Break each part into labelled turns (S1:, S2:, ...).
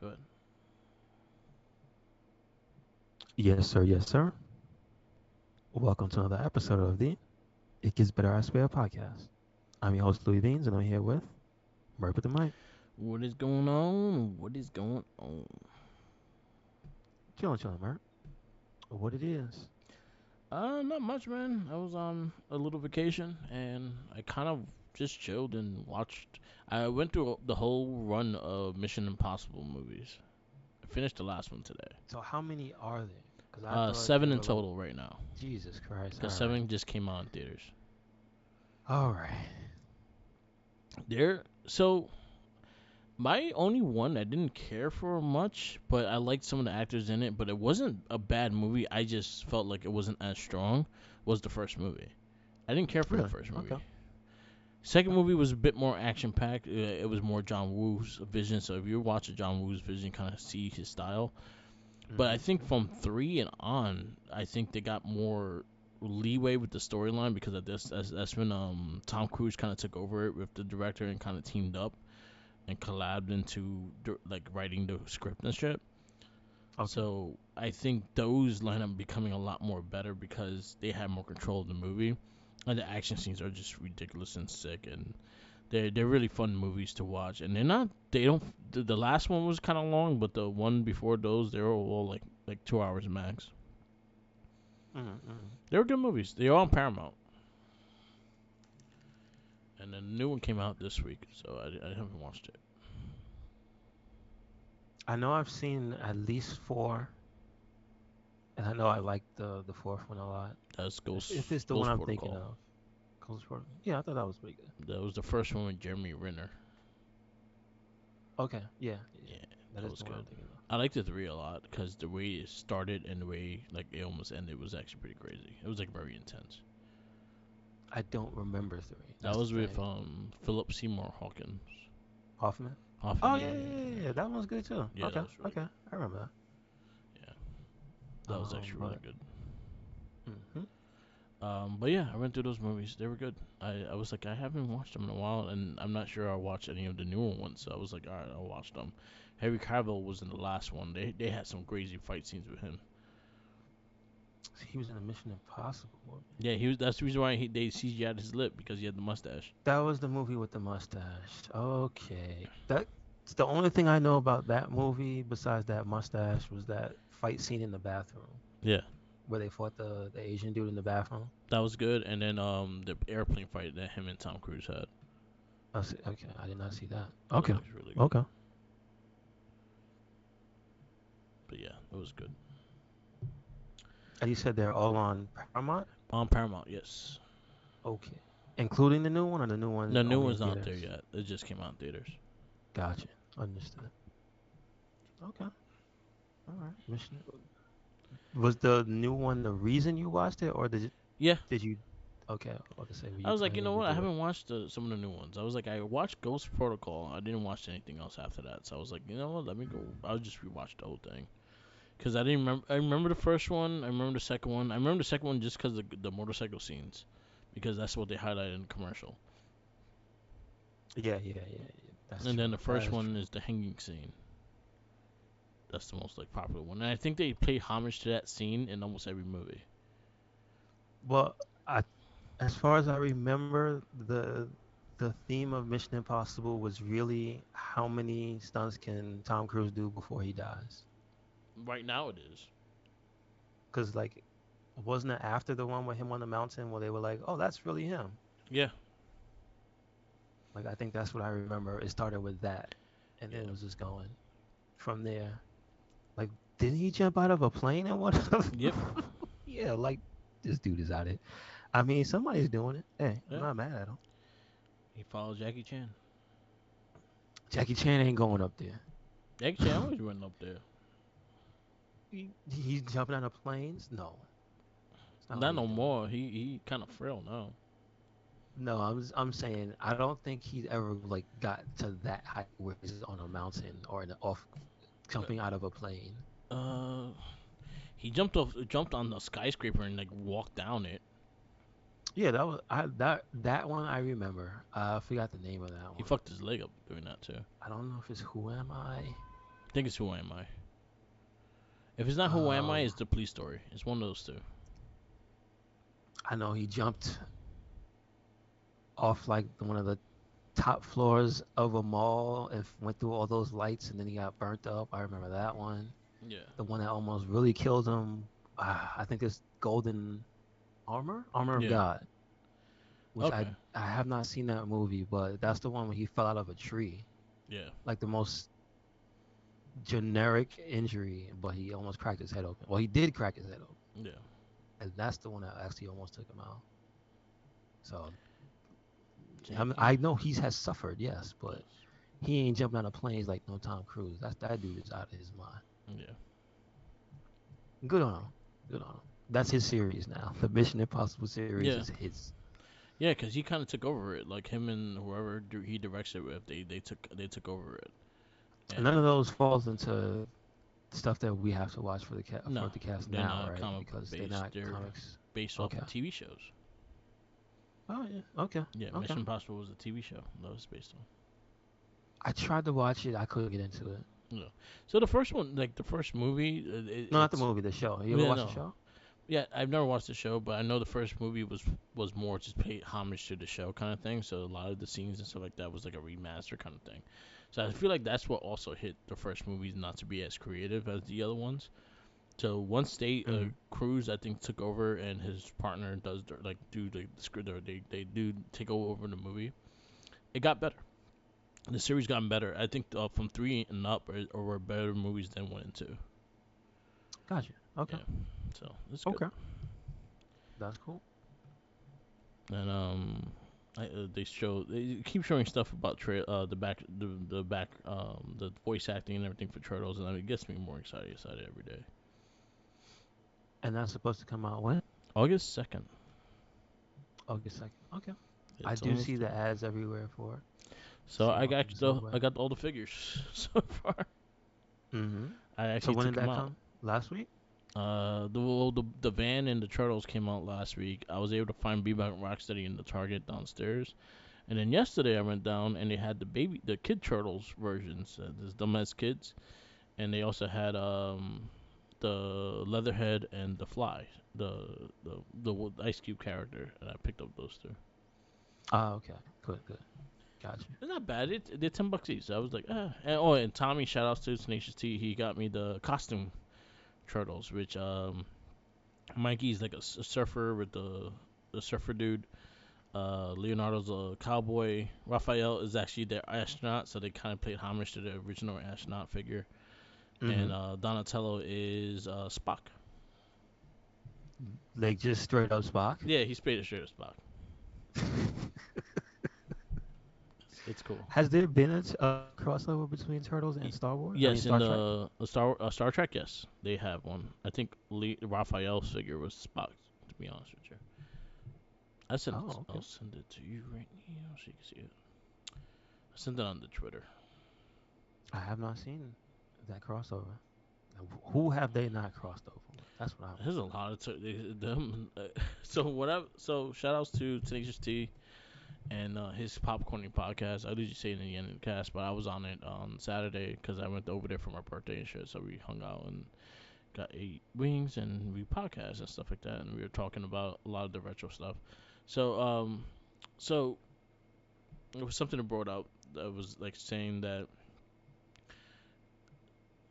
S1: Go ahead.
S2: Yes, sir. Yes, sir. Welcome to another episode of the It Gets Better I Swear podcast. I'm your host, Louis Beans, and I'm here with Murph with the mic.
S1: What is going on? What is going on?
S2: Chillin', chillin', Murph. What it is.
S1: Not much, man. I was on a little vacation and I kind of just chilled and watched. I went through the whole run of Mission Impossible movies. I finished the last one today.
S2: So, how many are there? Because I thought
S1: Seven
S2: there
S1: in
S2: were like,
S1: total right now.
S2: Jesus Christ. All
S1: Because
S2: right.
S1: seven just came out in theaters.
S2: All right.
S1: There. So my only one I didn't care for much, but I liked some of the actors in it. But it wasn't a bad movie. I just felt like it wasn't as strong. Was the first movie. I didn't care for the
S2: Really?
S1: first
S2: Okay.
S1: movie. Second movie was a bit more action packed. It was more John Woo's vision. So if you watch a John Woo's vision, kind of see his style. But I think
S2: Mm-hmm.
S1: from three and on, I think they got more leeway with the storyline because of this. That's when Tom Cruise kind of took over it with the director and kind of teamed up and collabed into like writing the script and shit.
S2: Okay.
S1: So I think those line up becoming a lot more better because they have more control of the movie, and the action scenes are just ridiculous and sick, and they're really fun movies to watch. And they don't the last one was kind of long, but the one before those they were all like 2 hours max.
S2: Mm-hmm.
S1: They were good movies. They're on Paramount, and then the new one came out this week, so I haven't watched it.
S2: I know I've seen at least four, and I know I like the fourth one a lot.
S1: That's
S2: If it's the one
S1: Ghost
S2: I'm thinking
S1: Protocol.
S2: of. Ghost Protocol. Yeah, I thought that was pretty good.
S1: That was the first one with Jeremy Renner.
S2: Okay. Yeah. Yeah.
S1: Yeah,
S2: That
S1: that
S2: is
S1: was
S2: the one I'm
S1: good.
S2: thinking of.
S1: I liked the three a lot because the way it started and the way like it almost ended was actually pretty crazy. It was like very intense.
S2: I don't remember three.
S1: That
S2: That's
S1: was
S2: the
S1: with
S2: thing.
S1: Philip Seymour Hawkins.
S2: Hoffman.
S1: Hoffman,
S2: Oh
S1: yeah,
S2: yeah,
S1: yeah,
S2: yeah,
S1: yeah,
S2: yeah,
S1: yeah.
S2: yeah. That one's good too.
S1: Yeah, that
S2: Okay,
S1: was really
S2: okay.
S1: good.
S2: I remember
S1: Yeah,
S2: that.
S1: that was actually really
S2: But
S1: good.
S2: hmm
S1: But yeah, I went through those movies. They were good. I was like, I haven't watched them in a while, and I'm not sure I'll watch any of the newer ones. So I was like, all right, I'll watch them. Harry Cavill was in the last one. They had some crazy fight scenes with him.
S2: he was in a Mission Impossible movie.
S1: Yeah, he was. That's the reason why they CGI'd his lip because he had the mustache.
S2: That was the movie with the mustache. Okay, that's the only thing I know about that movie besides that mustache was that fight scene in the bathroom
S1: Yeah,
S2: where they fought the Asian dude in the bathroom.
S1: that was good. And then the airplane fight that him and Tom Cruise had.
S2: I see, okay, I did not see that.
S1: That was
S2: Okay,
S1: actually really good.
S2: okay.
S1: But yeah, it was good.
S2: And you said they're all on Paramount.
S1: On Paramount, yes.
S2: Okay, including the new one, or the new one's
S1: The new
S2: only in
S1: one's not there
S2: theaters.
S1: yet. It just came out in theaters.
S2: Gotcha. Understood. Okay. All right. Mission. Was the new one the reason you watched it, or
S1: Yeah,
S2: did you? Okay, I was about to say, were
S1: I
S2: you
S1: was like, you know
S2: planning to
S1: what? I
S2: do it?
S1: haven't watched some of the new ones. I was like, I watched Ghost Protocol. I didn't watch anything else after that. So I was like, you know what? Let me go. I'll just rewatch the whole thing because I didn't remember. I remember the first one. I remember the second one. I remember the second one just because the motorcycle scenes, because that's what they highlighted in the commercial.
S2: Yeah, yeah, yeah, yeah. That's
S1: And
S2: true.
S1: then the
S2: That
S1: first
S2: is true.
S1: one is the hanging scene. That's the most like popular one, and I think they pay homage to that scene in almost every movie.
S2: Well, as far as I remember, the theme of Mission Impossible was really how many stunts can Tom Cruise do before he dies?
S1: Right now, it is.
S2: Because like, wasn't it after the one with him on the mountain where they were like, "Oh, that's really him."
S1: Yeah,
S2: Like, I think that's what I remember. It started with that, and then it
S1: yeah,
S2: was just going from there. Like, didn't he jump out of a plane and what?
S1: yep,
S2: Yeah, like this dude is out it. I mean, somebody's doing it. Hey, I'm
S1: yeah.
S2: not mad at him.
S1: He follows Jackie Chan.
S2: Jackie Chan ain't going up there.
S1: Jackie Chan always running up there.
S2: He's jumping out of planes. No, it's not what
S1: Not
S2: he's
S1: no
S2: doing.
S1: more. He kind of frail now.
S2: No, I'm saying I don't think he's ever like got to that height where he's on a mountain or in a, off jumping out of a plane.
S1: Uh, he jumped on the skyscraper and like walked down it.
S2: Yeah, that one I remember. I forgot the name of that
S1: He
S2: one.
S1: fucked his leg up doing that too.
S2: I don't know if it's Who Am I?
S1: think it's Who Am I. If it's not Who Am I,
S2: Um,
S1: it's The Police Story. It's one of those two.
S2: I know he jumped off like one of the top floors of a mall and went through all those lights, and then he got burnt up. I remember that one.
S1: Yeah.
S2: The one that almost really killed him. I think it's Golden Armor of
S1: Yeah.
S2: God, which I
S1: Okay.
S2: I have not seen that movie, but that's the one where he fell out of a tree,
S1: Yeah.
S2: like the most generic injury, but he almost cracked his head open. Well, he did crack his head open,
S1: Yeah.
S2: and that's the one that actually almost took him out. So
S1: Same.
S2: I know he has suffered, yes, but
S1: Yes.
S2: he ain't jumping out of planes like no Tom Cruise. That dude is out of his mind.
S1: Yeah.
S2: Good on him. Good on him. That's his series now. The Mission Impossible series
S1: Yeah.
S2: is his.
S1: Yeah, because he kind of took over it. Like him and whoever he directs it with, they took over it. And
S2: None of those falls into stuff that we have to watch for
S1: no,
S2: the cast
S1: they're
S2: now,
S1: not
S2: right?
S1: comic book
S2: Because they're
S1: based.
S2: not
S1: They're
S2: comics.
S1: based off
S2: Okay.
S1: of TV shows.
S2: Oh yeah. Okay.
S1: Yeah,
S2: Okay.
S1: Mission Impossible was a TV show that was based on.
S2: I tried to watch it. I couldn't get into it.
S1: Yeah. So the first one, like the first movie,
S2: No, not the
S1: it's
S2: movie. The show. You ever
S1: yeah,
S2: watch the
S1: no,
S2: show?
S1: yeah. I've never watched the show, but I know the first movie was more just pay homage to the show kind of thing. So a lot of the scenes and stuff like that was like a remaster kind of thing. So I feel like that's what also hit the first movies not to be as creative as the other ones. So once they
S2: Mm-hmm.
S1: Cruz I think took over and his partner does like do the script or they do take over the movie, it got better. The series gotten better. I think from three and up were better movies than one and two.
S2: Gotcha. Okay.
S1: Yeah, so it's good.
S2: Okay. That's cool.
S1: And they keep showing stuff about the voice acting and everything for Turtles, and it gets me more excited every day.
S2: And that's supposed to come out when?
S1: August 2nd.
S2: August 2nd. Okay. I
S1: It's
S2: do see
S1: almost
S2: the
S1: there.
S2: ads everywhere for it.
S1: So
S2: See all people
S1: I
S2: celebrating.
S1: got all the figures so far.
S2: Mm-hmm.
S1: I
S2: So
S1: actually
S2: when
S1: took
S2: did
S1: them
S2: that
S1: out.
S2: come? Last week?
S1: The van and the turtles came out last week. I was able to find Bebop and Rocksteady in the Target downstairs, and then yesterday I went down and they had the kid turtles versions, there's dumbass kids, and they also had the Leatherhead and the Fly, the Ice Cube character, and I picked up those two.
S2: Oh, okay. Good, good. Gotcha.
S1: They're not bad. They're $10 each. So I was like, ah. And Tommy, shout outs to Tenacious T. He got me the costume turtles, which Mikey's like a surfer with the surfer dude. Leonardo's a cowboy. Raphael is actually their astronaut, so they kind of paid homage to the original astronaut figure.
S2: Mm-hmm.
S1: And Donatello is Spock.
S2: Like just straight up Spock.
S1: Yeah, he's paid a straight as Spock. It's cool.
S2: Has there been a crossover between Turtles and Star Wars? I mean
S1: Yes, in
S2: Star Trek?
S1: the Star Trek, yes, they have one. I think Raphael's figure was Spock. To be honest with you,
S2: Oh,
S1: I'll
S2: okay.
S1: send it to you right now so you can see it. I sent it on the Twitter.
S2: I have not seen that crossover. Who have they not crossed over with? That's what I want
S1: There's a
S2: to know.
S1: lot of them. So whatever. So shout outs to Tenacious T and his popcorning podcast. I usually say it in the end of the cast, but I was on it on Saturday because I went over there for my birthday and shit. So we hung out and got ate wings and we podcast and stuff like that, and we were talking about a lot of the retro stuff. So so it was something that brought up that was like saying that.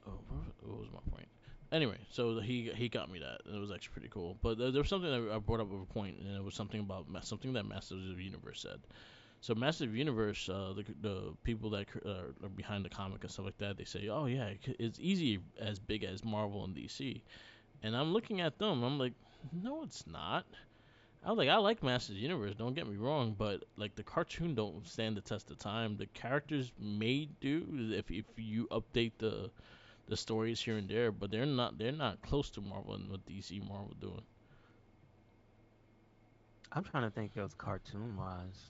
S1: Oh, what was my point? Anyway, so he got me that, and it was actually pretty cool. But there was something that I brought up at a point, and it was something about something that Masters of the Universe said. So Masters of the Universe, the people that are behind the comic and stuff like that, they say, oh yeah, it's easy as big as Marvel and DC. And I'm looking at them, I'm like, no, it's not. I was like, I like Masters of the Universe, don't get me wrong, but like the cartoon don't stand the test of time. The characters may do if you update the stories here and there, but they're not close to Marvel and what DC Marvel doing.
S2: I'm trying to think of cartoon wise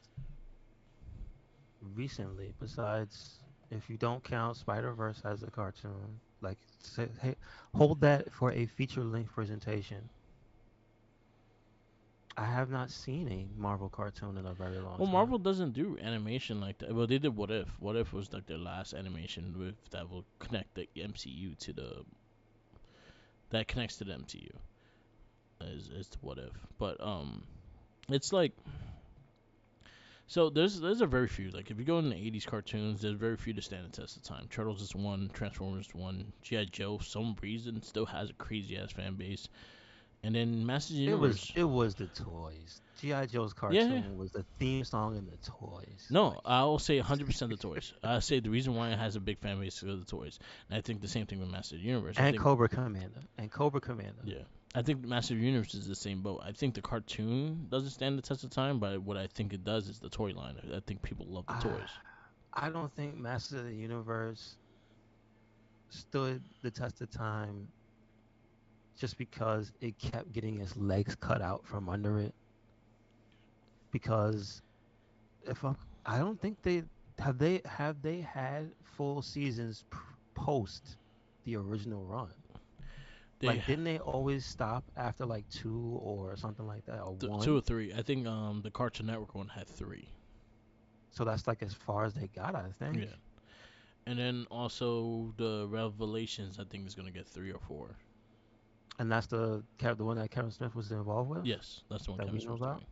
S2: recently, besides if you don't count Spider Verse as a cartoon, like say, hey, hold that for a feature length presentation. I have not seen a Marvel cartoon in a very long
S1: Well,
S2: time.
S1: Marvel doesn't do animation like that. Well, they did What If. What If was like their last animation with that will connect the MCU to the that connects to the MCU is the What If. But it's like so there's a very few like if you go in the '80s cartoons, there's very few to stand the test of time. Turtles is one, Transformers is one, GI Joe some reason still has a crazy ass fan base, and then Masters of the Universe.
S2: It was the toys. GI Joe's
S1: Yeah,
S2: cartoon was the theme song and the toys.
S1: no,
S2: Like
S1: I will say 100% the toys. I say the reason why it has a big fan base is the toys. And I think the same thing with Master of the Universe. I
S2: and
S1: think,
S2: Cobra Commander and Cobra Commander.
S1: yeah. I think Master of the Universe is the same boat. I think the cartoon doesn't stand the test of time, but what I think it does is the toy line. I think people love the
S2: I
S1: toys.
S2: I don't think Masters of the Universe stood the test of time just because it kept getting its legs cut out from under it. Because if I don't think have they had full seasons post the original run.
S1: They
S2: Like, didn't they always stop after like two or something like that, or
S1: two or
S2: one?
S1: three. I think the Cartoon Network one had three.
S2: So that's like as far as they got, I think.
S1: Yeah. And then also the Revelations, I think is gonna get three or four.
S2: And that's the one that Kevin Smith was involved with
S1: Yes, that's the one
S2: that we
S1: Kevin
S2: know
S1: Smith's
S2: about.
S1: doing.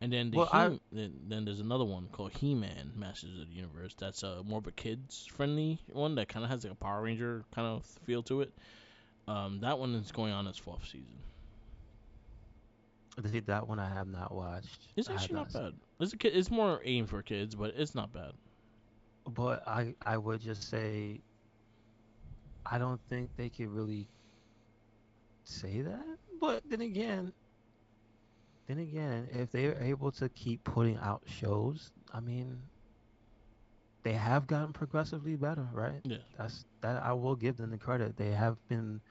S1: And then
S2: Well, I
S1: then there's another one called He-Man Masters of the Universe. That's more of a kids friendly one that kind of has like a Power Ranger kind of feel to it. That one is going on its fourth season.
S2: that one I have not watched.
S1: It's
S2: I have
S1: actually
S2: not
S1: not
S2: seen.
S1: bad. It's a kid. It's more aimed for kids, but it's not bad.
S2: But I would just say I don't think they could really say that. But then again, if they're able to keep putting out shows, I mean, they have gotten progressively better, right?
S1: Yeah,
S2: That I will give them the credit. They have been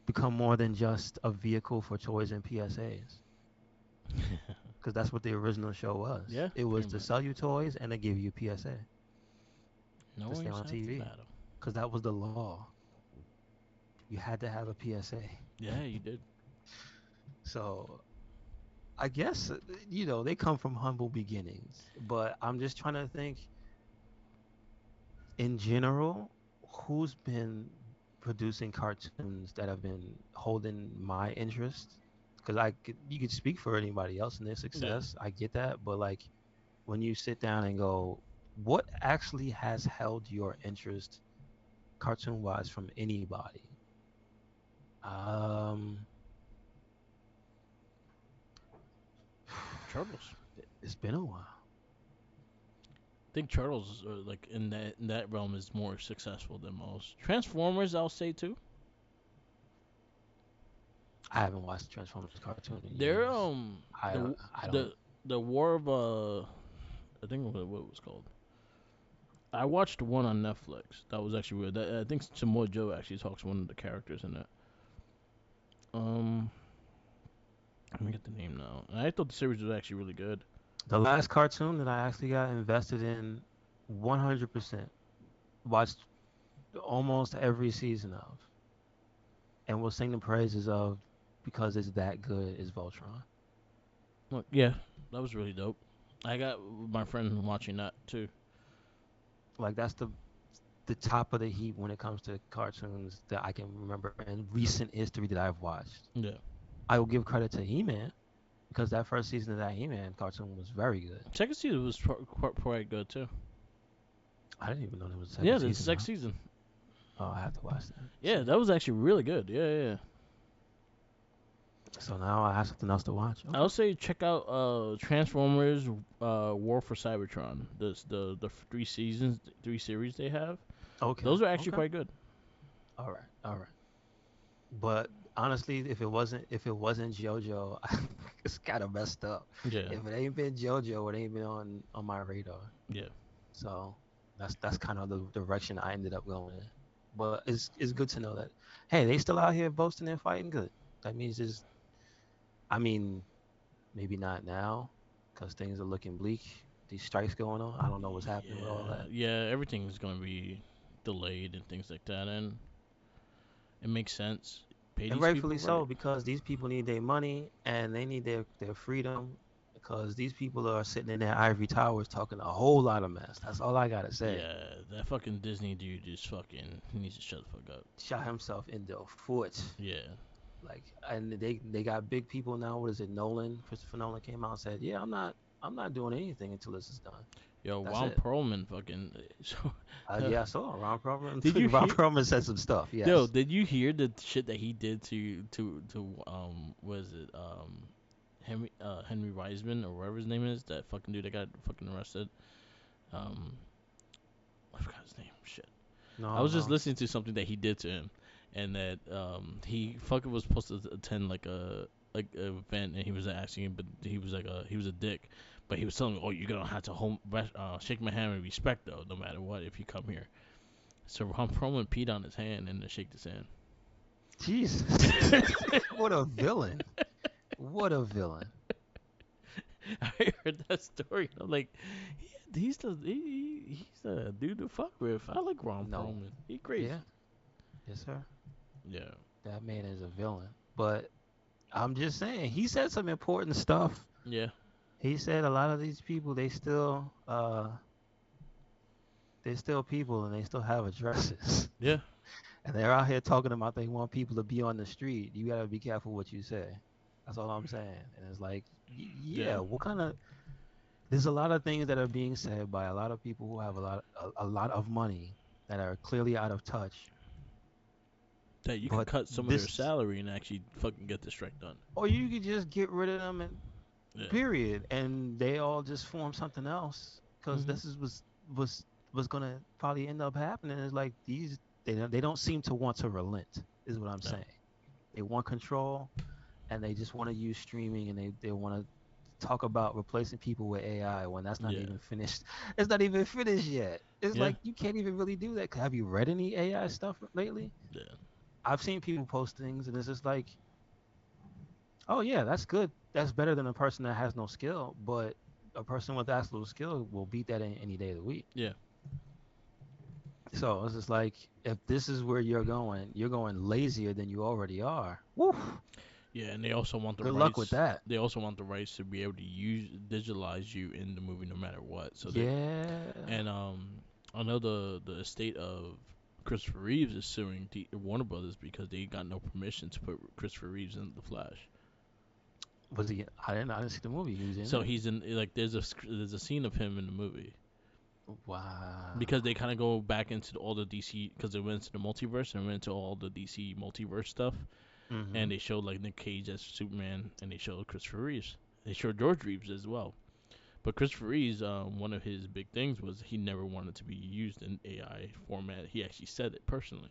S2: become more than just a vehicle for toys and PSAs, because that's what the original show was.
S1: yeah,
S2: It was
S1: pretty
S2: to
S1: much.
S2: sell you toys and to give you PSA
S1: No
S2: to stay
S1: wings
S2: on
S1: have to
S2: TV,
S1: battle.
S2: because that was the law. You had to have a PSA.
S1: Yeah, you did.
S2: So I guess they come from humble beginnings, but I'm just trying to think in general, who's been producing cartoons that have been holding my interest? Because you could speak for anybody else in their
S1: Yeah,
S2: success. I get that, but like when you sit down and go, what actually has held your interest cartoon wise from anybody? Um,
S1: Turtles.
S2: it's been a while.
S1: I think Turtles are like in that realm is more successful than most. Transformers, I'll say too.
S2: I haven't watched Transformers cartoon in
S1: They're
S2: years.
S1: the
S2: I don't.
S1: the the War of I think what it was called. I watched one on Netflix. That was actually weird. I think Samoa Joe actually talks to one of the characters in it. Um, Let me get the name now. And I thought the series was actually really good.
S2: The last cartoon that I actually got invested in 100%, watched almost every season of, and will sing the praises of because it's that good is Voltron.
S1: Look, yeah, that was really dope. I got my friend watching that too.
S2: Like that's the top of the heap when it comes to cartoons that I can remember in recent history that I've watched.
S1: Yeah,
S2: I will give credit to He-Man because that first season of that He-Man cartoon was very good.
S1: second season was quite good too.
S2: I didn't even know there was a second
S1: Yeah, the
S2: season
S1: second
S2: now.
S1: season.
S2: Oh, I have to watch that.
S1: Yeah, that was actually really good. Yeah, yeah. Yeah.
S2: So now I have something else to watch.
S1: I'll
S2: Okay.
S1: say check out Transformers War for Cybertron. The three series they have.
S2: Okay.
S1: Those are actually
S2: Okay.
S1: quite good.
S2: All right. All right. But honestly, if it wasn't JoJo, it's kind of messed up.
S1: Yeah,
S2: If it ain't been JoJo, it ain't been on my radar.
S1: yeah,
S2: So that's kind of the direction I ended up going in. But it's good to know that hey, they still out here boasting and fighting good. That means just I mean maybe not now because things are looking bleak. These strikes going on. I don't know what's happening with all
S1: yeah,
S2: that.
S1: yeah. Everything's gonna be delayed and things like that, and it makes sense. pay
S2: And
S1: these
S2: rightfully
S1: people
S2: so,
S1: right.
S2: because these people need their money and they need their freedom. Because these people are sitting in their ivory towers talking a whole lot of mess. That's all I gotta say.
S1: Yeah, that fucking Disney dude just fucking he needs to shut the fuck up.
S2: Shot himself in the foot.
S1: Yeah,
S2: Like, and they got big people now. What is it? Nolan, Christopher Nolan came out and said, "Yeah, I'm not doing anything until this is done.
S1: yo,
S2: That's
S1: Ron
S2: it."
S1: Perlman fucking. So,
S2: Yeah, I saw Ron
S1: did
S2: Perlman.
S1: you
S2: Ron
S1: hear?
S2: Perlman said some stuff.
S1: Yo,
S2: Yes.
S1: did you hear the shit that he did to was it Henry Weisman or whatever his name is, that fucking dude that got fucking arrested. Um, I forgot his name. Shit. I
S2: No,
S1: was just
S2: no.
S1: listening to something that he did to him, and that he fucking was supposed to attend like a event, and he was asking him, but he was a dick, but he was telling me, oh, you're gonna have to shake my hand with respect though, no matter what, if you come here. So Ron Perlman peed on his hand and then shake his hand.
S2: Jesus. What a villain. What a villain.
S1: I heard that story. And I'm like, he's the dude to fuck with. I like Ron
S2: No.
S1: Perlman. He crazy.
S2: Yeah. Yes, sir.
S1: Yeah.
S2: That man is a villain. But I'm just saying, he said some important stuff.
S1: Yeah.
S2: He said a lot of these people, they're still people and they still have addresses.
S1: Yeah.
S2: And they're out here talking about they want people to be on the street. You gotta be careful what you say. That's all I'm saying. And it's like,
S1: Yeah.
S2: yeah, what kind of? There's a lot of things that are being said by a lot of people who have a lot of money that are clearly out of touch.
S1: That you could
S2: But
S1: cut some of their
S2: this,
S1: salary and actually fucking get the strike done.
S2: or you could just get rid of them and
S1: Yeah.
S2: period, and they all just form something else. Because
S1: Mhm.
S2: this is was was gonna probably end up happening. Is like these they don't seem to want to relent. Is what I'm
S1: No.
S2: saying. They want control, and they just want to use streaming, and they want to talk about replacing people with AI when that's not
S1: Yeah.
S2: even finished. It's not even finished yet. It's
S1: Yeah.
S2: like you can't even really do that. Have you read any AI stuff lately?
S1: Yeah.
S2: I've seen people post things, and it's just like, oh yeah, that's good. That's better than a person that has no skill. But a person with absolute skill will beat that any day of the week.
S1: Yeah.
S2: So it's just like, if this is where you're going lazier than you already are. Woo!
S1: Yeah. And they also want the
S2: Good luck with
S1: rights.
S2: that.
S1: They also want the rights to be able to use digitalize you in the movie no matter what. So they
S2: Yeah.
S1: and I know the estate of Christopher Reeves is suing Warner Brothers because they got no permission to put Christopher Reeves in the Flash.
S2: Was he? I didn't see the movie. He was in
S1: So
S2: it.
S1: he's in like there's a scene of him in the movie
S2: Wow.
S1: because they kind of go back into all the DC because they went into the multiverse and went into all the DC multiverse stuff, and
S2: Mhm.
S1: they showed like Nick Cage as Superman, and they showed Christopher Reeves. They showed George Reeves as well. But Christopher Reeves, one of his big things was he never wanted to be used in AI format. He actually said it personally.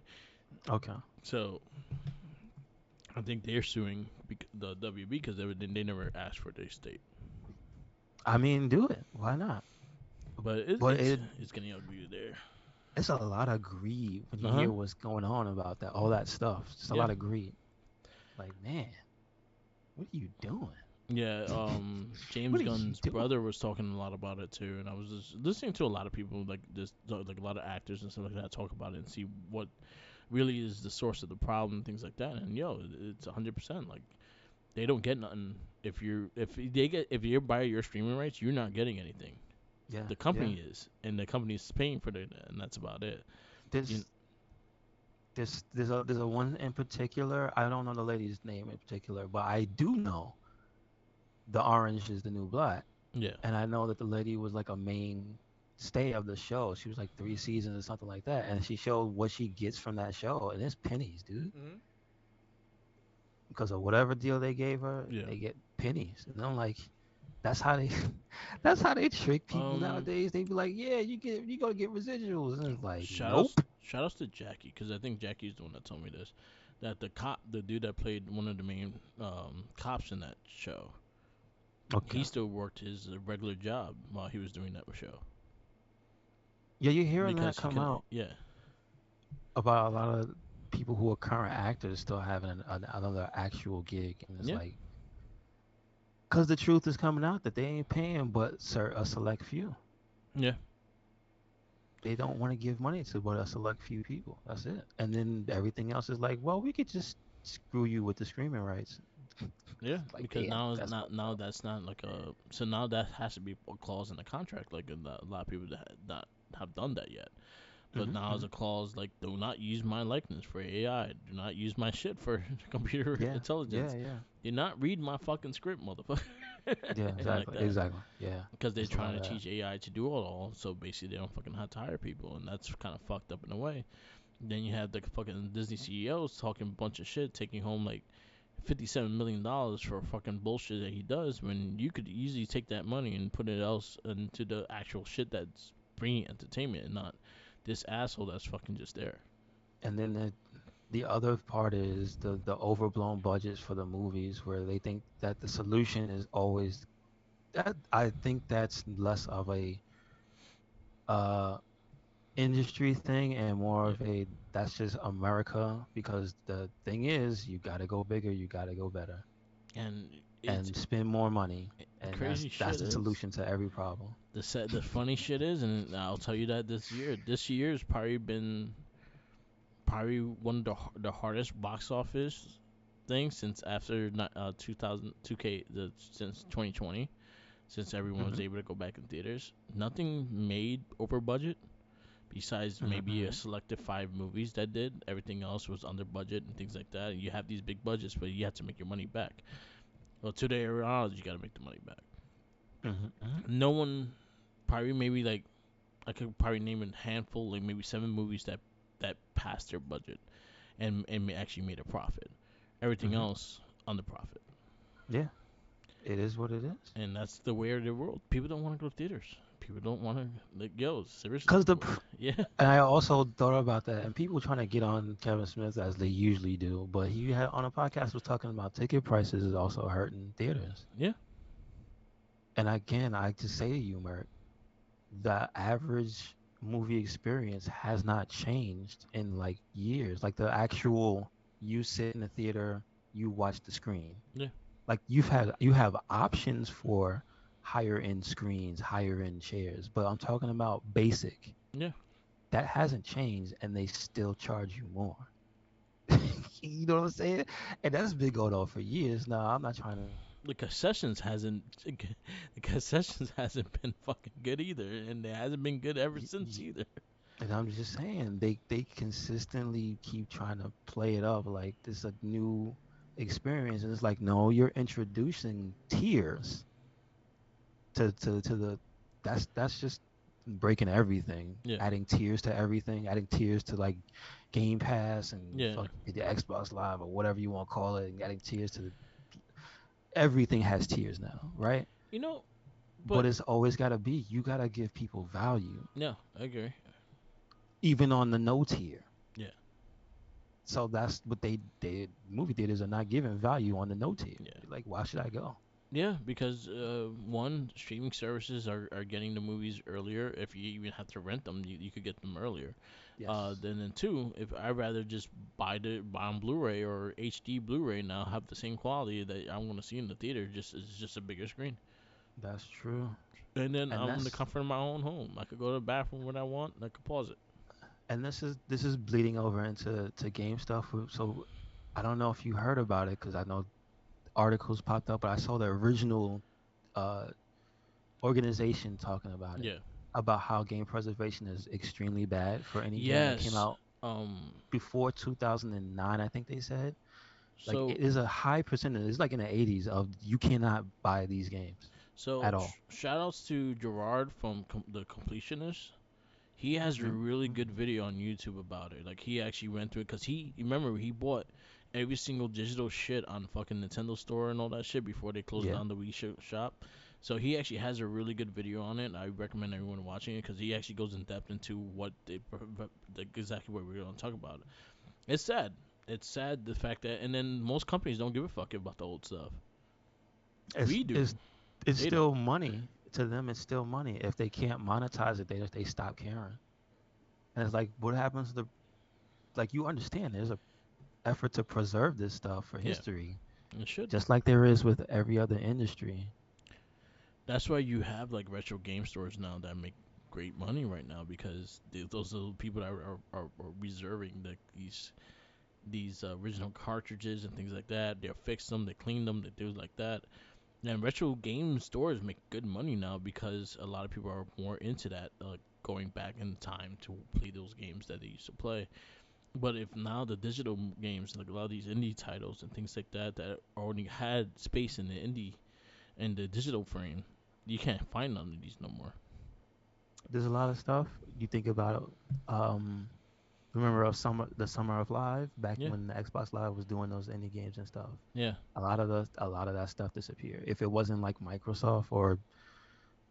S2: Okay.
S1: So I think they're suing the WB because they never asked for their state.
S2: I mean, do it. Why not?
S1: But
S2: But
S1: it's getting ugly there.
S2: it's a lot of greed when you
S1: Uh huh.
S2: hear what's going on about that, all that stuff. Just a
S1: Yeah.
S2: lot of greed. Like, man, what are you doing?
S1: Yeah.
S2: What
S1: James
S2: are you
S1: Gunn's
S2: doing?
S1: brother was talking a lot about it too, and I was just listening to a lot of people like this, like a lot of actors and stuff like that, talk about it and see what really is the source of the problem and things like that. And yo, it's 100%. Like they don't get nothing if you're by your streaming rights, you're not getting anything.
S2: Yeah,
S1: The
S2: yeah.
S1: company is, and the company is paying for it, and that's about it. You,
S2: There's there's a one in particular. I don't know the lady's name in particular, but I do know the orange is the new black.
S1: yeah,
S2: And I know that the lady was like a main stay of the show. She was like 3 seasons or something like that. And she showed what she gets from that show. And it's pennies, dude.
S1: hmm
S2: Because of whatever deal they gave her,
S1: yeah.
S2: they get pennies. And I'm like, that's how they that's how they trick people
S1: Um,
S2: nowadays. They be like, yeah, you gonna get residuals. And it's like,
S1: shout outs,
S2: nope.
S1: shout outs to Jackie because I think Jackie's the one that told me this. That the dude that played one of the main cops in that show,
S2: Okay.
S1: he still worked his regular job while he was doing that show
S2: Yeah, you're hearing that
S1: because he
S2: come
S1: couldn't.
S2: out
S1: Yeah,
S2: about a lot of people who are current actors still having another actual gig. And it's
S1: yeah,
S2: like, because the truth is coming out that they ain't paying but a select few.
S1: yeah,
S2: They don't want to give money to but a select few people. That's it. And then everything else is like, well, we could just. screw you with the streaming rights.
S1: Yeah,
S2: Like,
S1: because
S2: damn,
S1: now it's
S2: that's
S1: not
S2: fucked
S1: now
S2: up.
S1: that's not like a so now that has to be a clause in the contract. Like a lot of people that not have done that yet. But
S2: Hmm.
S1: now there's
S2: Hmm.
S1: a clause like do not use my likeness for AI. Do not use my shit for computer
S2: Yeah, yeah,
S1: intelligence.
S2: yeah,
S1: Do not read my fucking script, motherfucker.
S2: yeah.
S1: Like
S2: Exactly,
S1: that.
S2: exactly. Yeah,
S1: Because they're
S2: it's a
S1: trying
S2: lot
S1: to
S2: of that.
S1: teach AI to do it all, so basically they don't fucking have to hire people, and that's kind of fucked up in a way. Then you have the fucking Disney CEOs talking a bunch of shit, taking home like $57 million for fucking bullshit that he does, when you could easily take that money and put it else into the actual shit that's bringing entertainment, and not this asshole that's fucking just there.
S2: And then the other part is the overblown budgets for the movies, where they think that the solution is always that. I think that's less of a uh industry thing and more
S1: Yeah,
S2: of a that's just America, because the thing is you got to go bigger, you got to go better
S1: and it's
S2: and spend more money,
S1: the
S2: and that's
S1: crazy
S2: that's
S1: shit
S2: the
S1: is
S2: solution to every problem.
S1: the funny shit is, and I'll tell you that this year's probably been probably one of the hardest box office things since after 2000 2K since 2020, since everyone was
S2: Hmm.
S1: able to go back in theaters. Nothing made over budget besides
S2: Hmm.
S1: maybe a
S2: Hmm.
S1: selective five movies that did. Everything else was under budget and things like that. You have these big budgets, but you have to make your money back. Well, today around you got to make the money back.
S2: Hmm. Hmm.
S1: No one, probably maybe like I could probably name a handful, like maybe seven movies that passed their budget and actually made a profit. Everything
S2: Hmm.
S1: else under profit,
S2: Yeah, it is what it is.
S1: and that's the way of the world. People don't want to go to theaters. People don't want to like yo seriously.
S2: Because
S1: Yeah,
S2: and I also thought about that, and people trying to get on Kevin Smith as they usually do, but he had on a podcast was talking about ticket prices is also hurting theaters.
S1: yeah,
S2: And again, I just say to you, Merk, the average movie experience has not changed in like years. Like the actual you sit in the theater, you watch the screen.
S1: yeah,
S2: Like you have options for higher end screens, higher end chairs, but I'm talking about basic.
S1: yeah.
S2: That hasn't changed, and they still charge you more. You know what I'm saying? And that's been going on for years now. I'm not trying to.
S1: The concessions hasn't the concessions hasn't been fucking good either, and it hasn't been good ever
S2: y-
S1: since
S2: y-
S1: either.
S2: And I'm just saying they consistently keep trying to play it up like this is a new experience, and it's like no, you're introducing tiers to the that's just breaking everything,
S1: Yeah,
S2: adding tiers to everything, adding tiers to like Game Pass and
S1: yeah.
S2: fuck the Xbox Live or whatever you want to call it, and adding tiers to everything has tiers now, right?
S1: You know,
S2: But
S1: but
S2: it's always got to be you got to give people value
S1: yeah, I agree.
S2: even on the no tier.
S1: Yeah,
S2: So that's what they did. Movie theaters are not giving value on the no tier.
S1: yeah.
S2: They're like, why should I go?
S1: Yeah, because one, streaming services are getting the movies earlier. If you even have to rent them, you could get them earlier.
S2: Yes,
S1: Then two, if I'd rather just buy on Blu-ray or HD Blu-ray now, have the same quality that I want to see in the theater. Just it's just a bigger screen,
S2: that's true.
S1: and then
S2: And
S1: I'm in the
S2: that's
S1: comfort of my own home. I could go to the bathroom when I want, and I could pause it.
S2: and this is bleeding over into game stuff. So I don't know if you heard about it because I know articles popped up, but I saw the original uh, organization talking about it,
S1: Yeah.
S2: about how game preservation is extremely bad for any game that came
S1: Yes.
S2: out
S1: Um.
S2: before 2009. I think they said like
S1: So
S2: it is a high percentage. It's like in the 80s of you cannot buy these games at all.
S1: shout outs to Gerard from the Completionist. He has a really
S2: Mm-hmm.
S1: good video on YouTube about it. Like he actually went through it because he remember he bought every single digital shit on fucking Nintendo Store and all that shit before they closed
S2: Yeah,
S1: down the Wii shop. So he actually has a really good video on it. I recommend everyone watching it because he actually goes in depth into what like exactly what we're gonna talk about. It's sad. It's sad the fact that, and then most companies don't give a fuck about the old stuff.
S2: it's
S1: We do.
S2: it's it's
S1: They don't.
S2: still money to them. It's still money. If they can't monetize it, they stop caring. And it's like, what happens to the like? You understand? There's a effort to preserve this stuff for
S1: Yeah,
S2: history,
S1: it should.
S2: just like there is with every other industry.
S1: That's why you have like retro game stores now that make great money right now because those are the people that are reserving these these original cartridges and things like that. They fix them, they clean them, they do like that. And retro game stores make good money now because a lot of people are more into that, going back in time to play those games that they used to play. But if now the digital games, like a lot of these indie titles and things like that, that already had space in the indie and the digital frame, you can't find none of these no more.
S2: There's a lot of stuff you think about. Um, remember the summer of Live back
S1: Yeah,
S2: when the Xbox Live was doing those indie games and stuff.
S1: yeah,
S2: A lot of that stuff disappeared. If it wasn't like Microsoft or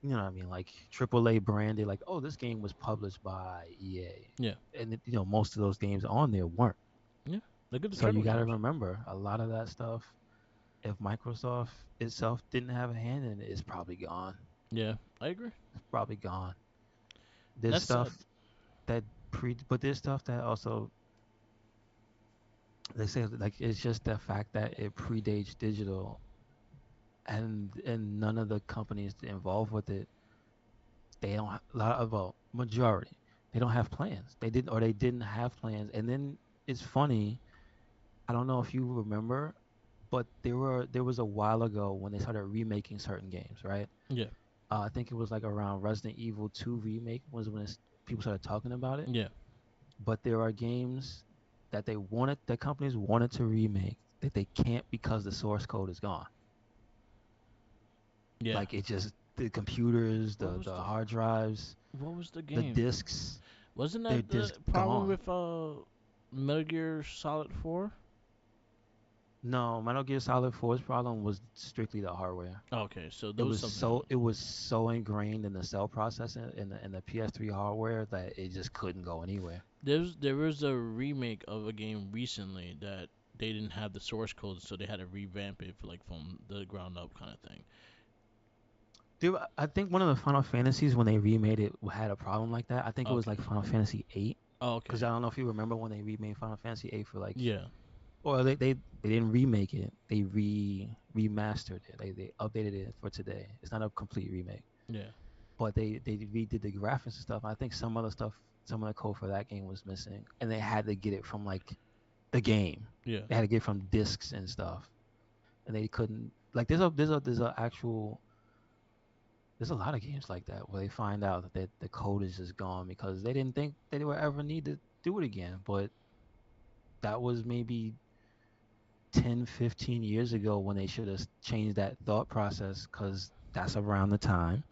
S2: you know what I mean, like AAA branded, like oh this game was published by
S1: yeah,
S2: EA, and most of those games on there weren't.
S1: yeah. Look at the
S2: So you
S1: turtle
S2: got to
S1: games.
S2: remember a lot of that stuff. If Microsoft itself didn't have a hand in it, it's probably gone.
S1: Yeah, I agree.
S2: It's probably gone.
S1: And
S2: There's
S1: that's sad.
S2: stuff but there's stuff that also they say like it's just the fact that it predates digital, and none of the companies involved with it, they don't a lot of majority, they don't have plans. They didn't have plans. And then it's funny. I don't know if you remember, but there was a while ago when they started remaking certain games, right?
S1: Yeah,
S2: I think it was like around Resident Evil 2 remake was when people started talking about it.
S1: yeah,
S2: But there are games that the companies wanted to remake that they can't because the source code is gone.
S1: yeah.
S2: Like it just the computers,
S1: What was
S2: the
S1: the
S2: hard drives,
S1: what was the
S2: the
S1: game?
S2: discs,
S1: Wasn't
S2: they're
S1: that the
S2: just
S1: problem
S2: gone.
S1: with Metal Gear Solid 4?
S2: No, Metal Gear Solid 4's problem was strictly the hardware.
S1: Okay, so there was something.
S2: It was so ingrained in the cell processing in the PS3 hardware that it just couldn't go anywhere.
S1: There was a remake of a game recently that they didn't have the source code, so they had to revamp it for, like, from the ground up kind of thing.
S2: Dude, I think one of the Final Fantasies when they remade it had a problem like that. I think it was
S1: Okay.
S2: like Final Fantasy 8,
S1: Oh,
S2: because
S1: okay.
S2: I don't know if you remember when they remade Final Fantasy 8 for like,
S1: Yeah.
S2: or they didn't remake it. They remastered it. They updated it for today. It's not a complete remake,
S1: Yeah.
S2: but they redid the graphics and stuff. I think some other stuff, some of the code for that game was missing, and they had to get it from like the game.
S1: Yeah.
S2: They had to get it from discs and stuff, and they couldn't. Like there's a actual there's a lot of games like that where they find out that the code is just gone because they didn't think that they would ever need to do it again. But that was maybe 10, 15 years ago when they should have changed that thought process, because that's around the time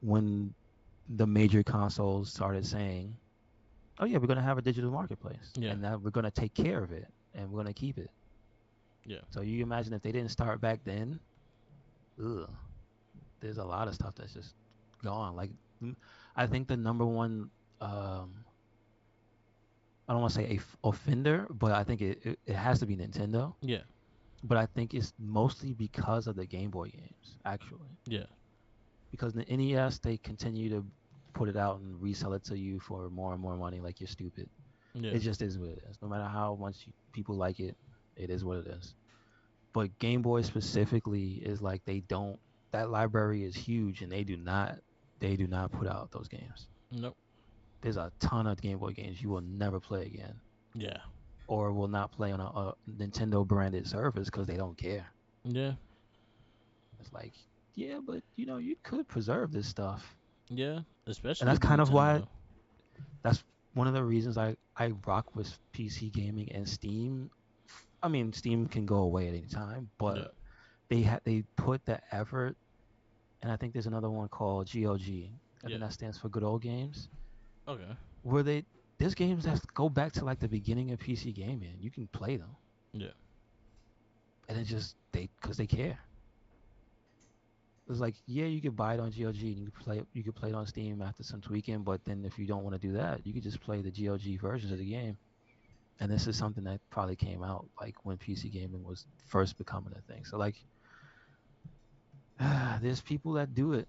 S2: when the major consoles started saying, oh, yeah, we're going to have a digital marketplace
S1: Yeah.
S2: and that we're going to take care of it and we're going to keep it.
S1: Yeah.
S2: So you imagine if they didn't start back then, ugh, there's a lot of stuff that's just gone. Like, I think the number one, um, I don't want to say offender, but I think it has to be Nintendo.
S1: Yeah.
S2: But I think it's mostly because of the Game Boy games, actually.
S1: Yeah.
S2: Because the NES, they continue to put it out and resell it to you for more and more money like you're stupid.
S1: Yeah.
S2: It just is what it is. No matter how much people like it, it is what it is. But Game Boy specifically is like that library is huge and they do not put out those games.
S1: Nope.
S2: There's a ton of Game Boy games you will never play again,
S1: Yeah.
S2: or will not play on a Nintendo branded service because they don't care.
S1: Yeah.
S2: It's like, yeah, but you could preserve this stuff.
S1: Yeah.
S2: And
S1: Especially
S2: that's
S1: with
S2: kind of why
S1: Nintendo.
S2: that's one of the reasons I rock with PC gaming and Steam. I mean, Steam can go away at any time,
S1: Yeah.
S2: but they put the effort. And I think there's another one called GOG. I
S1: Yeah.
S2: think that stands for Good Old Games,
S1: Okay.
S2: where there's games that go back to like the beginning of PC gaming. You can play them,
S1: Yeah.
S2: and it just because they care. It's like, yeah, you could buy it on GOG and you could play it on Steam after some tweaking, but then if you don't want to do that, you could just play the GOG versions of the game. And this is something that probably came out like when PC gaming was first becoming a thing. So like, there's people that do it.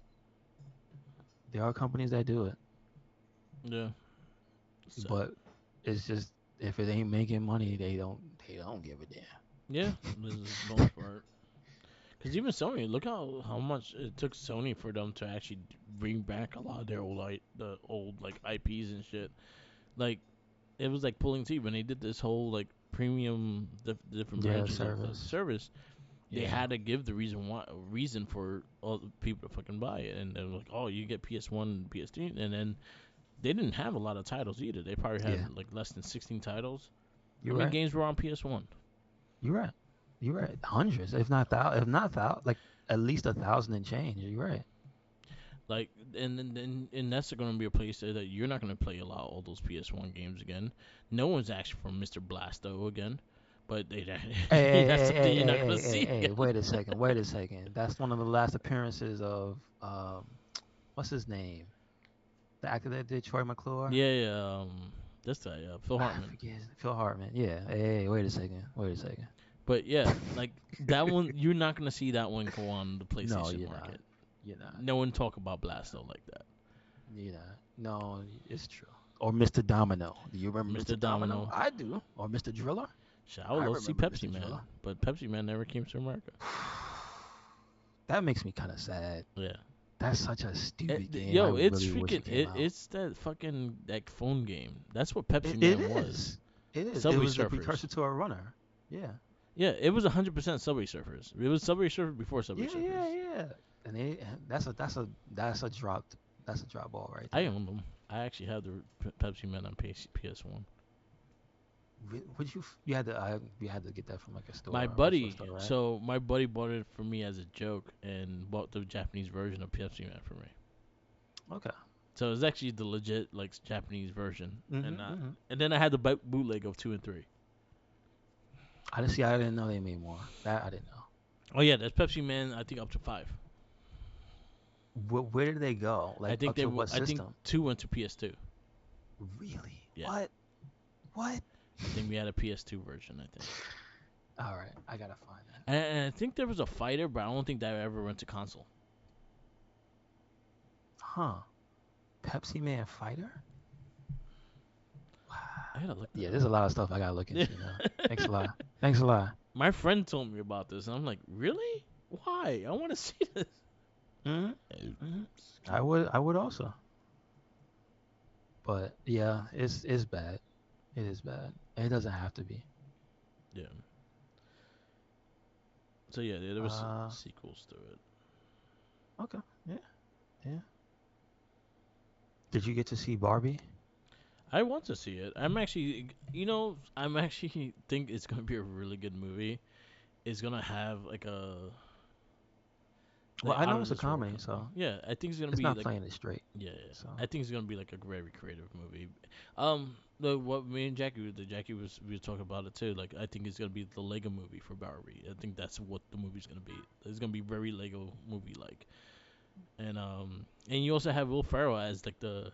S2: There are companies that do it,
S1: Yeah. Sad.
S2: but it's just if it ain't making money, they don't give a damn.
S1: Yeah. This is the most part. Because even Sony, look how much it took Sony for them to actually bring back a lot of their old, like, the old, like, IPs and shit. Like, it was like pulling teeth when they did this whole like premium different
S2: Yeah,
S1: branches of the
S2: service.
S1: service. They
S2: Yeah.
S1: had to give the reason for all the people to fucking buy it, and they were like, oh, you get PS1, PS3, and then they didn't have a lot of titles either. They probably
S2: Yeah.
S1: had like less than 16 titles. How
S2: You're
S1: many
S2: right.
S1: games were on PS1?
S2: You're right. You're right. Hundreds, if not thou, like at least 1,000 and change. You're right.
S1: Like, and that's going to be a place that you're not going to play a lot of all those PS1 games again. No one's asked for Mr. Blasto again, but
S2: Hey, hey,
S1: that's
S2: hey,
S1: something
S2: hey,
S1: you're
S2: hey,
S1: not going
S2: hey,
S1: to
S2: hey,
S1: see
S2: hey,
S1: again.
S2: wait a second, wait a second. That's one of the last appearances of what's his name? The actor that did Troy McClure?
S1: Yeah, yeah, that's that. Phil
S2: I
S1: Hartman.
S2: forget Phil Hartman. Yeah. Hey, wait a second. Wait a second.
S1: But yeah, like that one, you're not going to see that one go on the
S2: No,
S1: PlayStation
S2: you're not.
S1: market.
S2: You're not.
S1: No one talk about Blasto like that.
S2: You're not. No, it's true. Or Mr. Domino. Do you remember
S1: Mr.
S2: Mr. Domino?
S1: Domino.
S2: I do. Or Mr. Driller?
S1: Shit, I would
S2: I
S1: love to see
S2: remember
S1: Pepsi
S2: Mr. Driller.
S1: Man, but Pepsi Man never came to America.
S2: That makes me kind of sad.
S1: Yeah.
S2: That's such a stupid game. I
S1: Yo, it's
S2: really wish
S1: freaking
S2: it came out.
S1: it's that fucking like phone game. That's what Pepsi
S2: It
S1: Man was.
S2: is. It is. It
S1: Subway
S2: was the
S1: Surfers.
S2: precursor to a runner. Yeah.
S1: Yeah, it was 100% Subway Surfers. It was Subway Surfers before Subway
S2: Yeah, yeah,
S1: Surfers.
S2: yeah. And that's a drop ball right
S1: I
S2: there.
S1: own them. I actually have the Pepsi Man on PS1.
S2: Would you had to get that from like a
S1: My
S2: store or
S1: buddy,
S2: store, right?
S1: so my buddy bought it for me as a joke and bought the Japanese version of Pepsi Man for me.
S2: Okay.
S1: So it's actually the legit like Japanese version, and
S2: Mhm.
S1: not.
S2: Mhm.
S1: And then I had the bootleg of 2 and 3.
S2: I didn't know they made more. That I didn't know.
S1: Oh yeah, that's Pepsi Man. I think up to 5.
S2: Where did they go?
S1: I
S2: Like
S1: think
S2: up
S1: they.
S2: to what
S1: I think
S2: system?
S1: 2 went to PS2.
S2: Really?
S1: Yeah,
S2: What? What?
S1: I think we had a PS2 version. I think,
S2: All right, I gotta find that.
S1: and I think there was a fighter, but I don't think that ever went to console.
S2: Huh? Pepsi Man Fighter?
S1: I gotta look that
S2: Yeah, there's a
S1: up.
S2: lot of stuff I gotta look into now. Thanks a lot. Thanks a lot.
S1: My friend told me about this, and I'm like, really? Why? I want to see this.
S2: Hmm. Hmm.
S1: Excuse me.
S2: I would also. But yeah, it's bad. It is bad. It doesn't have to be.
S1: Yeah. So yeah, there was
S2: Uh,
S1: sequels to it.
S2: okay. Yeah, yeah. Did you get to see Barbie?
S1: I want to see it. I'm actually think it's gonna be a really good movie. It's gonna have like a
S2: Well,
S1: like
S2: I
S1: out
S2: know
S1: of
S2: it's a
S1: this world
S2: comedy,
S1: kind of thing.
S2: so
S1: Yeah, I think it's gonna
S2: it's
S1: be
S2: not
S1: like
S2: playing it straight.
S1: yeah, yeah.
S2: So
S1: I think it's gonna be like a very creative movie. What me and Jackie was we were talking about it too. Like I think it's gonna be the Lego movie for Barbie. I think that's what the movie's gonna be. It's gonna be very Lego movie like, and you also have Will Ferrell as like the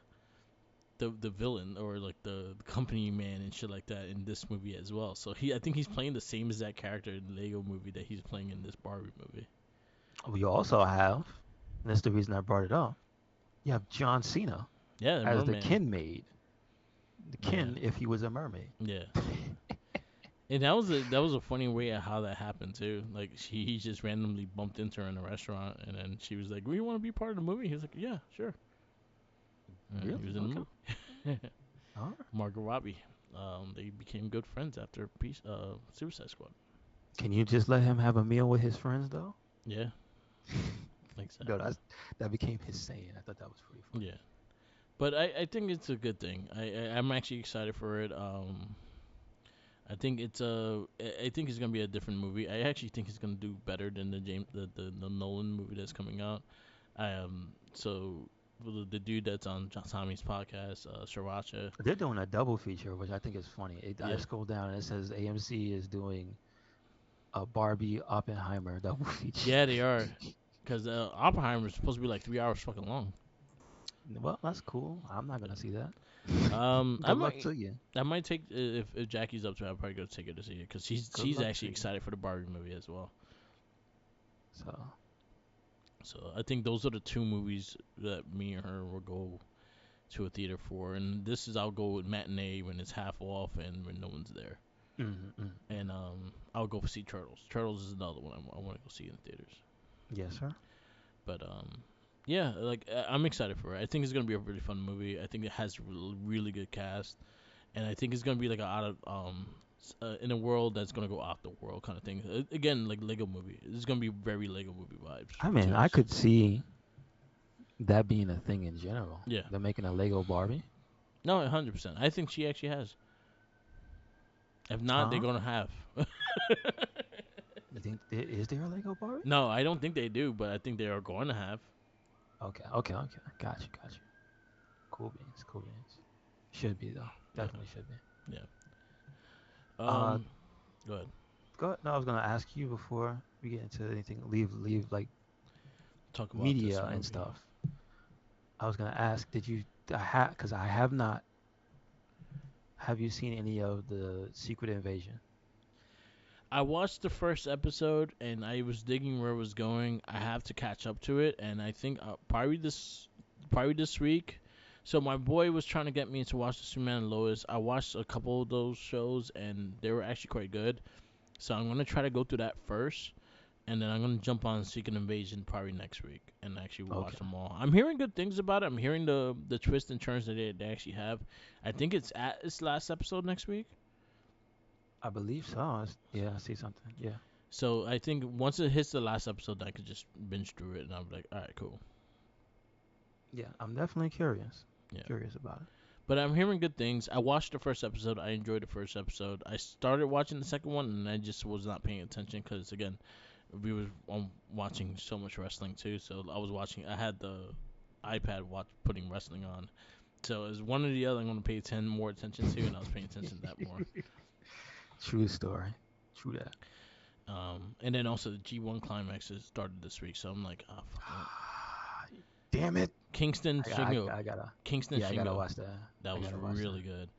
S1: villain or like the company man and shit like that in this movie as well. So I think he's playing the same as that character in the Lego movie that he's playing in this Barbie movie.
S2: we also have, and that's the reason I brought it up. You have John Cena
S1: Yeah, the
S2: as the
S1: merman.
S2: Ken maid. The
S1: Yeah,
S2: Ken if he was a mermaid.
S1: yeah. And that was a funny way of how that happened too. Like he just randomly bumped into her in a restaurant, and then she was like, "We want to be part of the movie." He was like, "Yeah, sure." And he
S2: Really?
S1: was in
S2: Okay.
S1: the movie.
S2: All right.
S1: Margot Robbie. They became good friends after Suicide Squad.
S2: Can you just let him have a meal with his friends though?
S1: Yeah,
S2: No,
S1: exactly.
S2: that became his saying. I thought that was pretty funny.
S1: Yeah, but I think it's a good thing. I'm actually excited for it. I think it's gonna be a different movie. I actually think it's gonna do better than the Nolan movie that's coming out. So the dude that's on Tommy's podcast, Sriracha.
S2: They're doing a double feature, which I think is funny. I
S1: Yeah,
S2: scrolled down and it says AMC is doing a Barbie Oppenheimer double feature.
S1: yeah, they are. Because Oppenheimer is supposed to be like 3 hours fucking long.
S2: Well, that's cool. I'm not gonna see that.
S1: I
S2: Good luck
S1: might
S2: to you.
S1: I might take if Jackie's up to it, I'll probably go take her to see it because she's
S2: Good
S1: she's
S2: luck
S1: actually
S2: to you.
S1: excited for the Barbie movie as well.
S2: So
S1: So I think those are the two movies that me and her will go to a theater for, and this is I'll go with matinee when it's half off and when no one's there,
S2: mm-hmm.
S1: and I'll go see Turtles. Turtles is another one I want to go see in the theaters.
S2: Yes, sir.
S1: But yeah, like I'm excited for it. I think it's gonna be a really fun movie. I think it has really good cast, and I think it's gonna be like a out of in a world that's gonna go off the world kind of thing. Again, like Lego movie. It's gonna be very Lego movie vibes
S2: I mean,
S1: to
S2: I
S1: us.
S2: could see that being a thing in general.
S1: Yeah.
S2: They're making a Lego Barbie.
S1: No, 100%. I think she actually has. If not, they're
S2: Huh?
S1: gonna have.
S2: You think is there a Lego Barbie?
S1: No, I don't think they do, but I think they are going to have.
S2: Okay, okay, okay. Got you, got you. Cool beans, cool beans. Should be though.
S1: Yeah,
S2: Definitely should be.
S1: yeah.
S2: Uh,
S1: Um, Go ahead.
S2: go ahead. No, I was gonna ask you before we get into anything. Leave like
S1: Talk about this
S2: media and
S1: movie.
S2: stuff. I was gonna ask, did you? Because I have not. Have you seen any of the Secret Invasion?
S1: I watched the first episode and I was digging where it was going. I have to catch up to it, and I think probably this week. So my boy was trying to get me to watch the Superman and Lois. I watched a couple of those shows and they were actually quite good. So I'm gonna try to go through that first, and then I'm gonna jump on Secret Invasion probably next week and actually watch
S2: Okay,
S1: them all. I'm hearing good things about it. I'm hearing the twists and turns that they actually have. I think it's at its last episode next week.
S2: I believe so. Yeah, I see something. Yeah,
S1: So I think once it hits the last episode, I could just binge through it, and I'm like, all right, cool,
S2: yeah. I'm definitely curious.
S1: yeah.
S2: Curious about it.
S1: But I'm hearing good things. I watched the first episode. I enjoyed the first episode. I started watching the second one, and I just was not paying attention because again, we were watching so much wrestling too. So I was watching. I had the iPad putting wrestling on. So as one or the other, I'm gonna pay more attention to, and I was paying attention to that more.
S2: True story. True that.
S1: And then also the G1 climaxes started this week, so I'm like, oh fuck.
S2: Damn it!
S1: Kingston Shingo.
S2: I gotta.
S1: Kingston
S2: Yeah, I gotta
S1: Shingo.
S2: watch that.
S1: That
S2: I
S1: was
S2: gotta watch that.
S1: really good.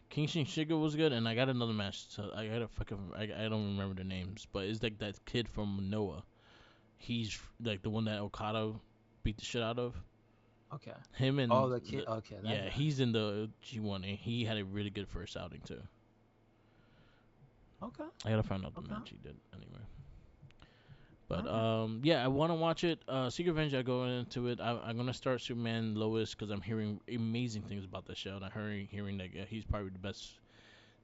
S1: Kingston Shingo was good, and I got another match. So I gotta fucking I don't remember the names, but it's like that kid from Noah. He's like the one that Okada beat the shit out of.
S2: Okay.
S1: Him
S2: Oh,
S1: and
S2: the kid. Okay, that
S1: yeah,
S2: guy.
S1: he's in the G1, and he had a really good first outing too.
S2: Okay.
S1: I gotta find out the
S2: Okay.
S1: match he did anyway. But
S2: All right.
S1: yeah, I want to watch it. Secret Revenge, I go into it. I'm gonna start Superman Lois because I'm hearing amazing things about the show, and I'm hearing that he's probably the best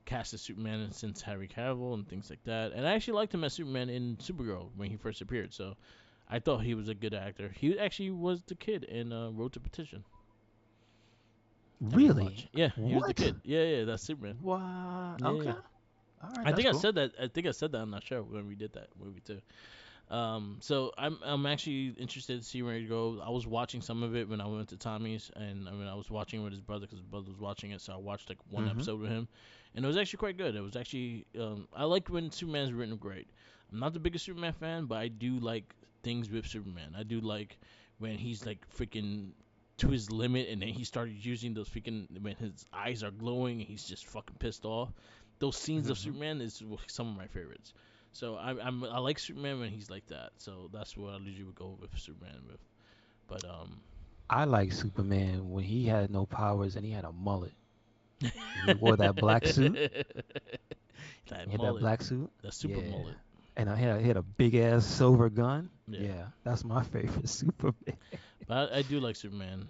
S1: cast as Superman since Harry Cavill and things like that. And I actually liked him as Superman in Supergirl when he first appeared. So I thought he was a good actor. He actually was the kid in Road to Petition. That we
S2: Really?
S1: watch. Yeah, he was the
S2: What?
S1: kid. Yeah, yeah, that's Superman.
S2: What?
S1: Yeah,
S2: Okay.
S1: yeah.
S2: All right.
S1: I
S2: That's
S1: think I
S2: cool.
S1: said that. I think I said that on that show when we did that movie too. So I'm actually interested to see where it goes. I was watching some of it when I went to Tommy's, and I mean I was watching it with his brother because his brother was watching it. So I watched like one
S2: Mm-hmm.
S1: episode with him, and it was actually quite good. It was actually I like when Superman's written great. I'm not the biggest Superman fan, but I do like things with Superman. I do like when he's like freaking to his limit, and then he started using those freaking when his eyes are glowing and he's just fucking pissed off. Those scenes of
S2: Mm-hmm.
S1: Superman is some of my favorites. So I like Superman when he's like that. So that's what I usually would go with Superman with. But
S2: I like Superman when he had no powers and he had a mullet. And he wore that black suit.
S1: that
S2: He had that
S1: mullet,
S2: black suit.
S1: that super
S2: Yeah.
S1: mullet.
S2: And he had a big ass silver gun.
S1: Yeah.
S2: Yeah, that's my favorite Superman.
S1: But I do like Superman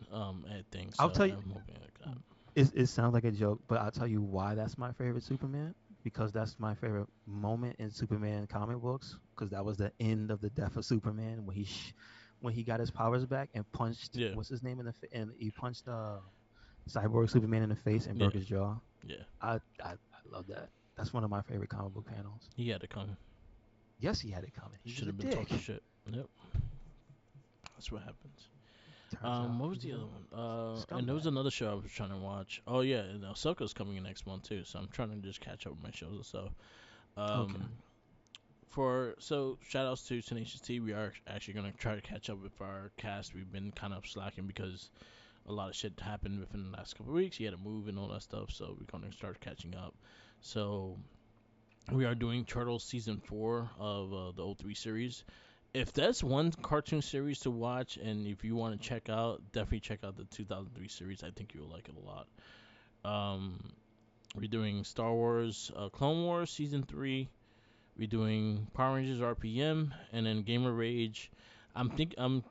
S1: at things.
S2: I'll
S1: So
S2: tell you,
S1: I'm hoping like that.
S2: it sounds like a joke, but I'll tell you why that's my favorite Superman. Because that's my favorite moment in Superman comic books. Because that was the end of the death of Superman when he got his powers back and punched
S1: Yeah.
S2: what's his name in the and he punched Cyborg Superman in the face and
S1: Yeah.
S2: broke his jaw.
S1: Yeah.
S2: I love that. That's one of my favorite comic book panels.
S1: He had to come.
S2: Yes, he had it coming. He
S1: Should
S2: was a
S1: have been
S2: dick.
S1: talking shit. Yep. That's what happens.
S2: Turns out
S1: What was
S2: he
S1: the
S2: was
S1: other one?
S2: a
S1: And there was
S2: scumbag.
S1: another show I was trying to watch. Oh yeah, and Ahsoka's coming in next month too. So I'm trying to just catch up with my shows and stuff.
S2: Okay.
S1: Um, shout outs to Tenacious T. We are actually gonna try to catch up with our cast. We've been kind of slacking because a lot of shit happened within the last couple of weeks. He had to move and all that stuff, so we're gonna start catching up. So we are doing Turtles season 4 of the '03 series. If that's one cartoon series to watch, and if you want to check out, definitely check out the 2003 series. I think you'll like it a lot. Um, we're doing Star Wars, Clone Wars season 3. We're doing Power Rangers RPM, and then Gamer Rage. I'm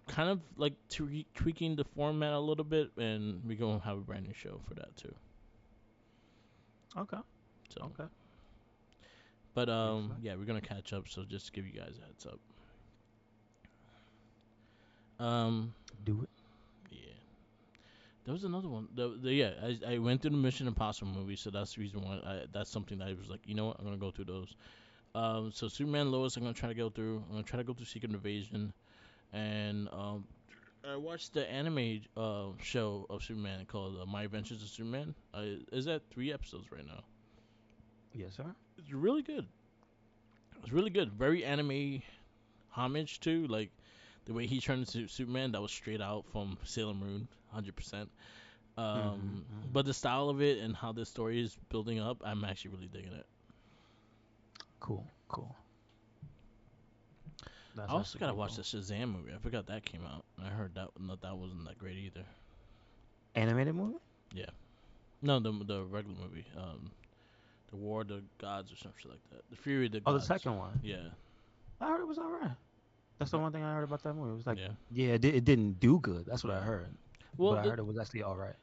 S1: kind of like tweaking the format a little bit, and we're gonna have a brand new show for that too.
S2: Okay.
S1: So,
S2: Okay.
S1: but
S2: Excellent.
S1: yeah, we're gonna catch up. So just to give you guys a heads up. Um,
S2: Do it.
S1: yeah, there was another one. Yeah, I went through the Mission Impossible movie, so that's the reason why. That's something that I was like, you know what, I'm gonna go through those. So Superman Lois, I'm gonna try to go through. I'm gonna try to go through Secret Invasion, and I watched the anime show of Superman called My Adventures of Superman. Is that 3 episodes right now?
S2: Yes, sir.
S1: It's really good. It's really good. Very anime homage to like the way he turned into Superman. That was straight out from Sailor Moon, 100%.
S2: Mm-hmm. Mm-hmm.
S1: But the style of it and how the story is building up, I'm actually really digging it.
S2: Cool. Cool.
S1: I
S2: That's
S1: also
S2: actually
S1: gotta
S2: pretty
S1: watch the
S2: cool.
S1: Shazam movie. I forgot that came out. I heard that wasn't that great either.
S2: Animated movie?
S1: Yeah. No, the regular movie. The War of the Gods or some shit like that. The Fury of the
S2: Oh, the
S1: Gods.
S2: second one.
S1: Yeah.
S2: I heard it was alright. That's the
S1: Uh,
S2: one thing I heard about that movie. It was like,
S1: Yeah.
S2: yeah, it didn't do good. That's what I
S1: Yeah.
S2: heard.
S1: Well,
S2: But I heard it was actually alright.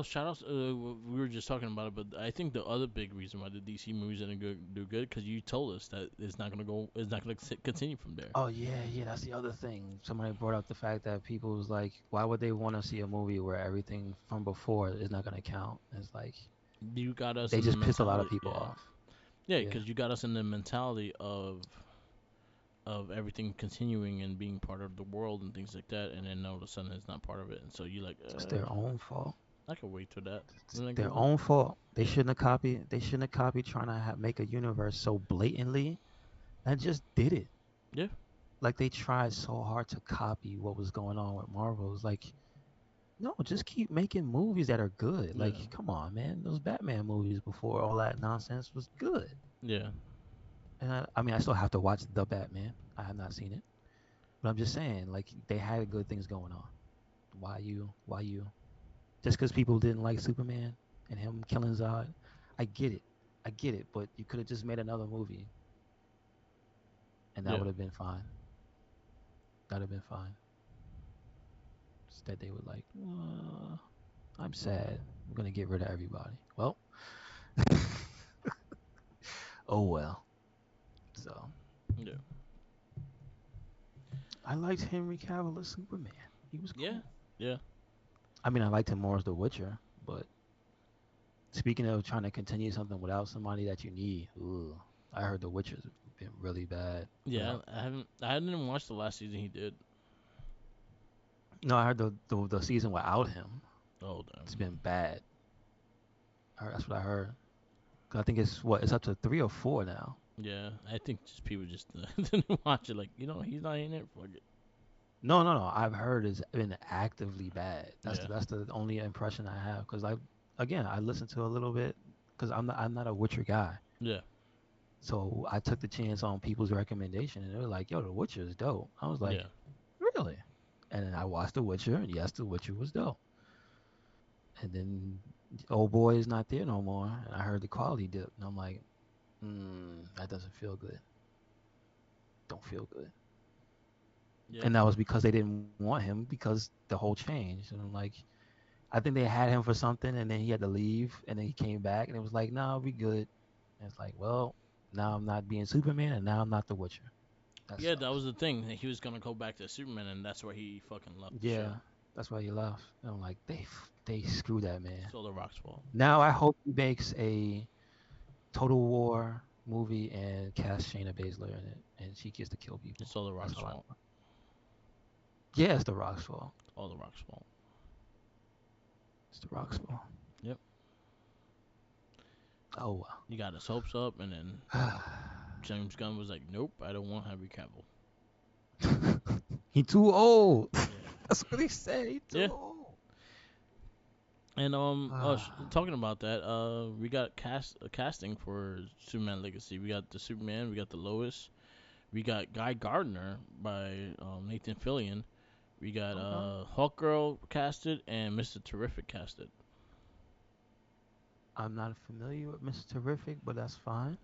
S1: shout outs. We were just talking about it, but I think the other big reason why the DC movies didn't do good because you told us that it's not gonna go, it's not gonna continue from there.
S2: Oh yeah, yeah, that's the other thing. Somebody brought up the fact that people was like, why would they want to see a movie where everything from before is not gonna count? It's like
S1: You got us
S2: they
S1: in the
S2: just pissed a lot of
S1: mentality,
S2: people
S1: yeah,
S2: off.
S1: yeah,
S2: Yeah,
S1: because you got us in the mentality of everything continuing and being part of the world and things like that, and then all of a sudden it's not part of it, and so you like,
S2: it's their own fault.
S1: I can wait till that.
S2: It's
S1: Isn't that
S2: their
S1: good?
S2: own fault. They shouldn't have copied. They shouldn't have copied trying to make a universe so blatantly and just did it.
S1: Yeah,
S2: Like they tried so hard to copy what was going on with Marvel. It was like, no, just keep making movies that are good. Like,
S1: yeah,
S2: come on, man. Those Batman movies before all that nonsense was good.
S1: yeah,
S2: And I mean, I still have to watch The Batman. I have not seen it, but I'm just saying, like, they had good things going on. Why you? Why you? Just because people didn't like Superman and him killing Zod, I get it. I get it. But you could have just made another movie, and that
S1: yeah,
S2: would have been fine. That'd have been fine. Instead, they were like, I'm sad. I'm gonna get rid of everybody. Well, oh well. So
S1: yeah,
S2: I liked Henry Cavill as Superman. He was
S1: yeah,
S2: cool.
S1: yeah,
S2: I mean, I liked him more as The Witcher, but speaking of trying to continue something without somebody that you need, ugh, I heard The Witcher's been really bad
S1: yeah.
S2: without.
S1: I hadn't watched the last season he did.
S2: No, I heard the season without him.
S1: Oh
S2: It's
S1: damn.
S2: been bad. That's what I heard. 'Cause I think it's up to 3 or 4 now.
S1: Yeah, I think just people just didn't watch it. Like, he's not in it. Fuck it.
S2: No, no, no. I've heard it's been actively bad.
S1: Yeah,
S2: That's the only impression I have. Cause I listened to a little bit. Cause I'm not a Witcher guy.
S1: yeah,
S2: So I took the chance on people's recommendation, and they were like, "Yo, The Witcher is dope." I was like,
S1: yeah,
S2: "Really?" And then I watched The Witcher, and yes, The Witcher was dope. And then old boy is not there no more, and I heard the quality dip, and I'm like, that doesn't feel good. Don't feel good.
S1: yeah,
S2: And that was because they didn't want him because the whole change. And I'm like, I think they had him for something, and then he had to leave, and then he came back, and it was like, "No, we good." And it's like, well, now I'm not being Superman, and now I'm not The Witcher. That
S1: yeah. That
S2: sucks.
S1: was the thing. He was gonna go back to Superman, and that's why he fucking left the show.
S2: Yeah, that's why he left. And I'm like, they screwed that man.
S1: It's all the Rock's fault.
S2: Now I hope he makes a Total War movie and cast Shayna Baszler in it, and she gets to kill
S1: It's
S2: people.
S1: all the
S2: That's
S1: Rock's
S2: all I
S1: fault.
S2: want. Yeah, it's The Rock's fault.
S1: All the Rock's fault.
S2: It's The Rock's fault.
S1: Yep.
S2: Oh
S1: You got his hopes up, and then
S2: well.
S1: James Gunn was like, "Nope, I don't want Henry Cavill."
S2: He too old.
S1: Yeah.
S2: That's what he said. He too
S1: Yeah.
S2: old.
S1: And talking about that, we got casting for Superman Legacy. We got the Superman, we got the Lois, we got Guy Gardner by Nathan Fillion. We got
S2: Okay.
S1: Hawkgirl casted and Mr. Terrific casted.
S2: I'm not familiar with Mr. Terrific, but that's fine.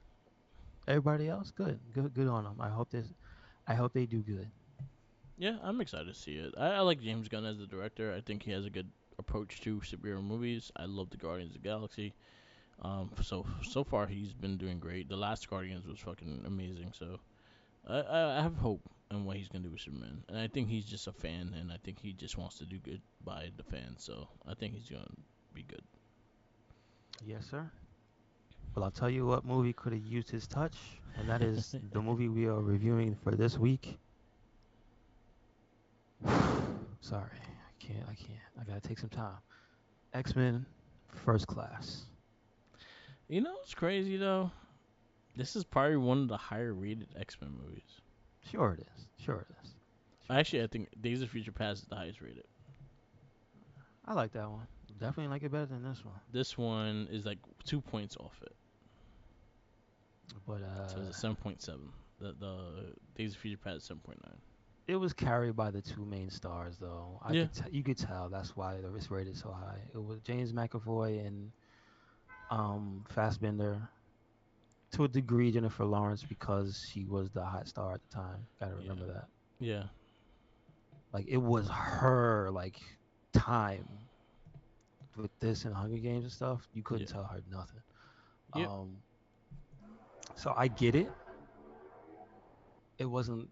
S2: Everybody else, good, good, good on them. I hope they do good.
S1: Yeah, I'm excited to see it. I like James Gunn as the director. I think he has a good approach to superhero movies. I love the Guardians of the Galaxy. So far he's been doing great. The last Guardians was fucking amazing. So I have hope in what he's gonna do with Superman, and I think he's just a fan, and I think he just wants to do good by the fans. So I think he's gonna be good.
S2: Yes, sir. Well, I'll tell you what movie could have used his touch, and that is the movie we are reviewing for this week. Sorry, I can't. I gotta take some time. X-Men First Class.
S1: You know what's crazy though? This is probably one of the higher rated X Men movies.
S2: Sure it is. Sure it is. Sure it
S1: Actually, I
S2: is.
S1: think Days of Future Past is the highest rated.
S2: I like that one. Definitely like it better than this one.
S1: This one is like 2 points off it,
S2: But
S1: so it's a 7.7. The Days of Future Past is 7.9.
S2: it was carried by the two main stars, though.
S1: Yeah,
S2: You could tell that's why it's rated so high. It was James McAvoy and Fassbender, to a degree Jennifer Lawrence because she was the hot star at the time. Got to
S1: yeah,
S2: remember that.
S1: yeah,
S2: Like it was her like time with this and Hunger Games and stuff. You couldn't
S1: yeah,
S2: tell her nothing.
S1: yep.
S2: Um, so I get it. It wasn't.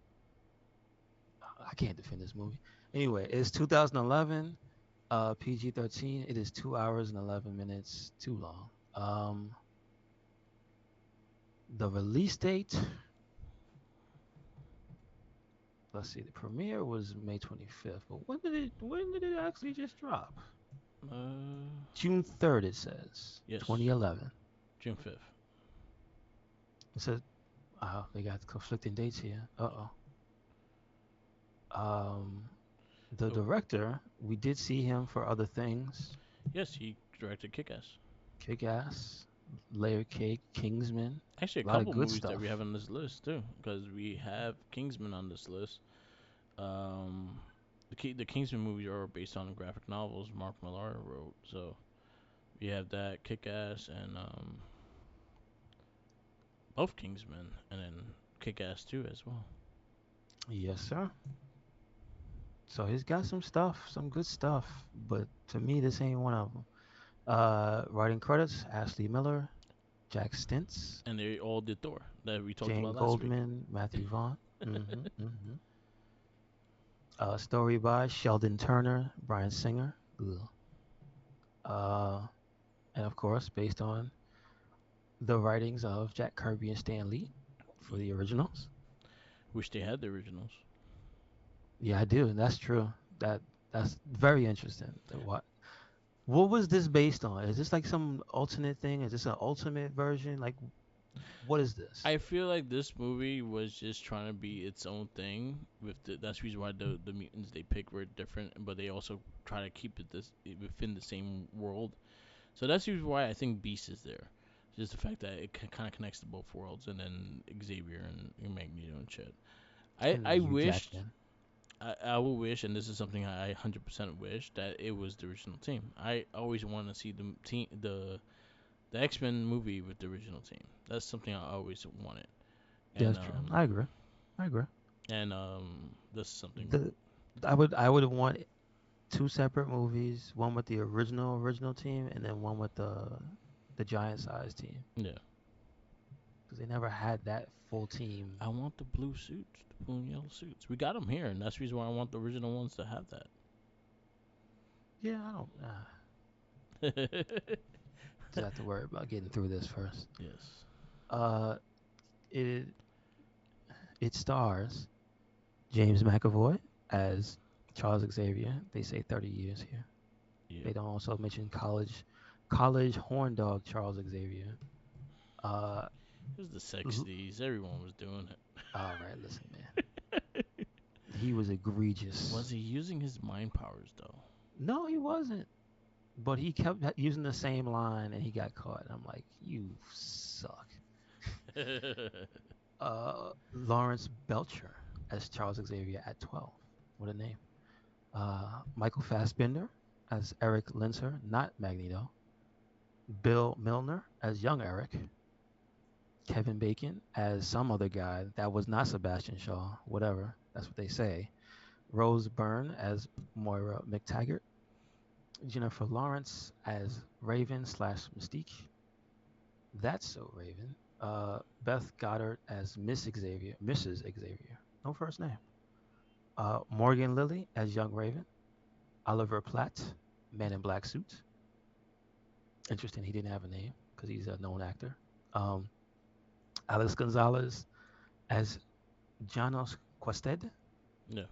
S2: I can't defend this movie. Anyway, it's 2011, PG-13. It is 2 hours and 11 minutes too long. The release date. Let's see. The premiere was May 25th, but When did it actually just drop?
S1: Uh,
S2: June 3rd. It says
S1: yes,
S2: 2011.
S1: June 5th.
S2: It says they got conflicting dates here. Um, the
S1: Oh,
S2: director, we did see him for other things.
S1: yes, he directed Kick Ass.
S2: Kick Ass, Layer Cake, Kingsman,
S1: Actually, a
S2: a lot of
S1: couple
S2: good
S1: movies that we
S2: stuff.
S1: have on this list too, because we have Kingsman on this list. Um, the Kingsman movies are based on graphic novels Mark Millar wrote. So we have that Kick Ass and both Kingsman, and then Kick Ass 2 as well.
S2: Yes, sir. So he's got some stuff, some good stuff, but to me, this ain't one of them. Writing credits: Ashley Miller, Jack Stintz,
S1: And they all did Thor that we talked
S2: Jane
S1: about last week.
S2: Goldman, Matthew Vaughn. Story by Sheldon Turner, Brian Singer. Ugh. Uh, and of course, based on the writings of Jack Kirby and Stan Lee for the originals.
S1: Wish they had the originals.
S2: Yeah, I do, and that's true. That's very interesting. What was this based on? Is this like some alternate thing? Is this an ultimate version? Like, what is this?
S1: I feel like this movie was just trying to be its own thing. That's the reason why the mutants they pick were different, but they also try to keep it this within the same world. So that's usually why I think Beast is there. Just the fact that it kind of connects to both worlds, and then Xavier and Magneto and shit.
S2: And
S1: I
S2: Hugh
S1: wished
S2: Jackman.
S1: I will wish, and this is something I 100% wish that it was the original team. I always want to see the X Men movie with the original team. That's something I always wanted,
S2: Yeah,
S1: and
S2: that's true. I agree. I agree.
S1: this is something.
S2: The I would want two separate movies, one with the original team, and then one with the giant size team,
S1: Yeah,
S2: because they never had that full team.
S1: I want the blue suits, the blue and yellow suits. We got them here, and that's the reason why I want the original ones to have
S2: Yeah, I don't.
S1: that.
S2: Just have to worry about getting through this first.
S1: Yes.
S2: Uh, it it stars James McAvoy as Charles Xavier. They say 30 years here.
S1: Yeah.
S2: They don't also mention college horn dog Charles Xavier. Uh,
S1: It was the '60s. Everyone was doing
S2: all right, listen, man.
S1: it.
S2: He was egregious.
S1: Was he using his mind powers though?
S2: No, he wasn't. But he kept using the same line and he got caught. I'm like, you suck. Lawrence Belcher as Charles Xavier at 12. What a name. Michael Fassbender as Eric Linzer, not Magneto. Bill Milner as young Eric. Kevin Bacon as some other guy that was not Sebastian Shaw. Whatever. That's what they say. Rose Byrne as Moira McTaggart. Jennifer Lawrence as Raven slash Mystique. That's so Raven. Beth Goddard as Miss Xavier, Mrs. Xavier. No first name. Morgan Lilly as Young Raven. Oliver Platt, Man in Black Suit. Interesting, he didn't have a name because he's a known actor. Um, Alex Gonzalez as Janos Quested
S1: Yeah.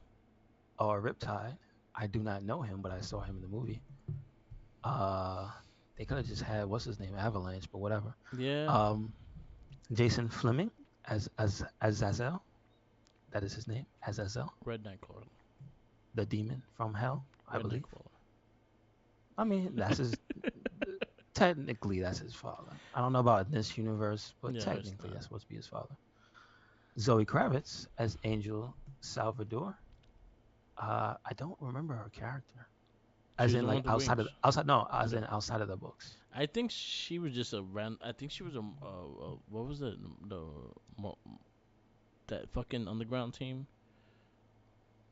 S2: or Riptide. I do not know him, but I saw him in the movie. Uh, they could have just had what's his name, Avalanche, but whatever.
S1: Yeah.
S2: Um, Jason Fleming as Azazel. That is his name, Azazel,
S1: Red Nightcrawler.
S2: the demon from hell, I
S1: Red
S2: believe.
S1: Nightcrawler.
S2: I mean, that's his. Technically, that's his father. I don't know about this universe, but
S1: Yeah, it's
S2: technically,
S1: not.
S2: that's supposed to be his father. Zoe Kravitz as Angel Salvador. I don't remember her character,
S1: She
S2: as
S1: was
S2: in
S1: the one
S2: like
S1: with the wings.
S2: outside. No, as
S1: Yeah.
S2: in outside of the books.
S1: I think she was just a ran. I think she was what was it? Mo- that fucking underground team,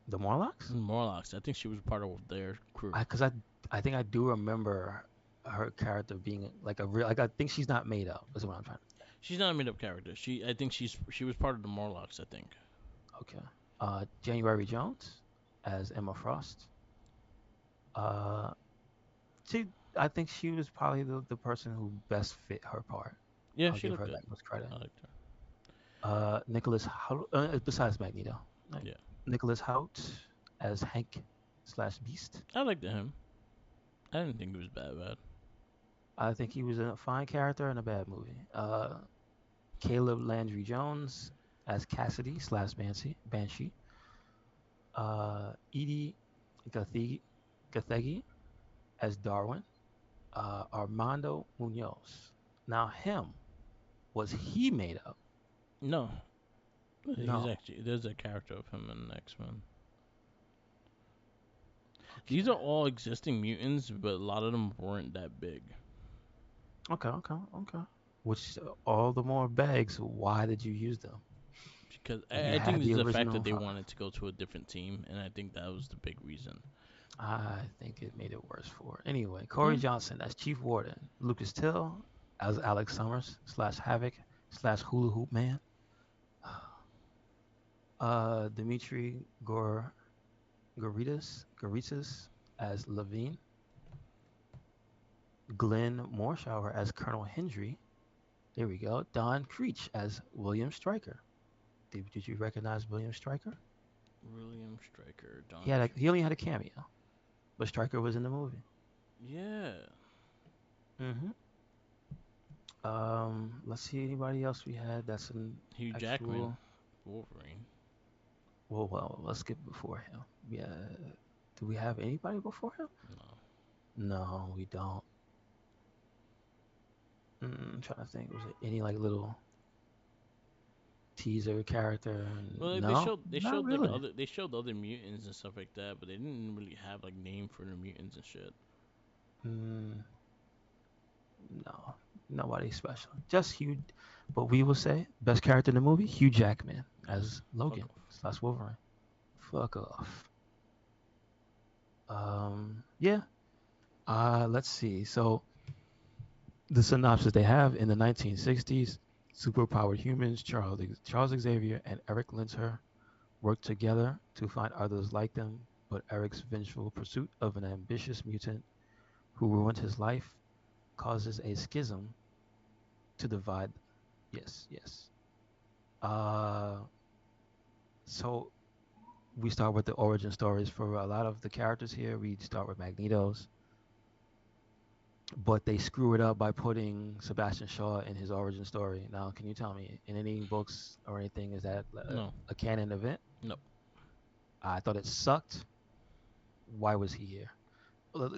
S2: The Morlocks.
S1: Morlocks. I think she was part of their crew.
S2: I think I do remember her character being like a real. Like I think she's not made up. Is what I'm trying to say.
S1: She's not a made up character. I think she was part of the Morlocks. I think.
S2: Okay. January Jones as Emma Frost. Uh, she. I think she was probably the person who best fit her part.
S1: Yeah,
S2: I'll
S1: she
S2: give
S1: looked
S2: her
S1: good.
S2: that much credit.
S1: I liked her.
S2: Besides Magneto, like
S1: Yeah,
S2: Nicholas Hout as Hank slash Beast.
S1: I liked him. I didn't think it was bad.
S2: I think he was a fine character in a bad movie. Caleb Landry Jones as Cassidy slash Banshee. Edie Gathegi as Darwin. Armando Munoz. Now him, was he made up?
S1: No, he's
S2: No.
S1: actually there's a character of him in X Men. These are
S2: Okay.
S1: all existing mutants, but a lot of them weren't that big.
S2: Okay. Okay. Okay. Which all the more begs, why did you use them?
S1: Because
S2: Like you
S1: I think
S2: had
S1: it's
S2: the
S1: the fact that
S2: original
S1: they
S2: five.
S1: wanted to go to a different team, and I think that was the big reason.
S2: I think it made it worse for her. Anyway, Corey
S1: Mm.
S2: Johnson as Chief Warden, Lucas Till as Alex Summers slash Havoc slash Hula Hoop Man, Dimitri Goritas as Levine, Glenn Morshower as Colonel Hendry. There we go. Don Creech as William Stryker. Did you recognize William Stryker?
S1: William Stryker,
S2: He only had a cameo, but Stryker was in the movie.
S1: Yeah,
S2: Hmm. Let's see anybody else we had that's an
S1: Hugh Jackman,
S2: actual.
S1: Wolverine.
S2: Well, let's skip before him. Yeah, do we have anybody before him?
S1: No.
S2: No, we don't. I'm trying to think. Was it any like little teaser character?
S1: Well, like,
S2: No,
S1: they
S2: not
S1: showed like
S2: really.
S1: other they showed other mutants and stuff like that, but they didn't really have like name for the mutants and shit.
S2: Mm, no, nobody special. Just Hugh. But we will say best character in the movie, Hugh Jackman
S1: Yeah,
S2: as
S1: fuck
S2: Logan
S1: off.
S2: slash Wolverine. Fuck off. Yeah. Let's see. So the synopsis they have in the 1960s, superpowered humans Charles Xavier and Eric Linter work together to find others like them, but Eric's vengeful pursuit of an ambitious mutant who ruined his life causes a schism to divide. Yes, yes. Uh, so we start with the origin stories for a lot of the characters here. We start with Magneto's, but they screw it up by putting Sebastian Shaw in his origin story. Now, can you tell me in any books or anything is that
S1: No,
S2: a canon event?
S1: no.
S2: I thought it sucked. Why was he here?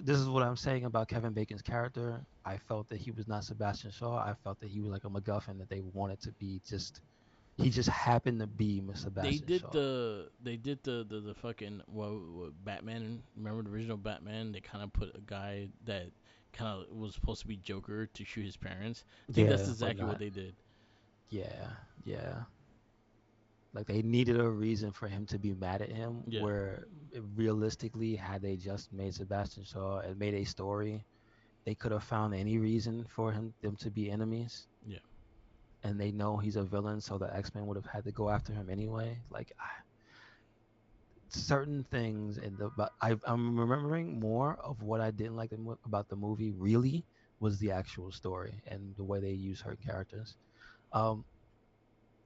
S2: This is what I'm saying about Kevin Bacon's character. I felt that he was not Sebastian Shaw. I felt that he was like a MacGuffin that they wanted to be just. He just happened to be Sebastian Shaw.
S1: They did the fucking Batman. Remember the original Batman? They kind of put a guy that kind of was supposed to be Joker to shoot his parents. I think that's
S2: Yeah, but
S1: exactly what
S2: not.
S1: they did.
S2: Yeah, yeah. Like they needed a reason for him to be mad at him.
S1: Yeah,
S2: Where realistically, had they just made Sebastian Shaw and made a story they could have found any reason for them to be enemies,
S1: Yeah.
S2: and they know he's a villain, so the X-Men would have had to go after him anyway. Like certain things in the, but I'm remembering more of what I didn't like about the movie. Really, was the actual story and the way they use her characters. Um,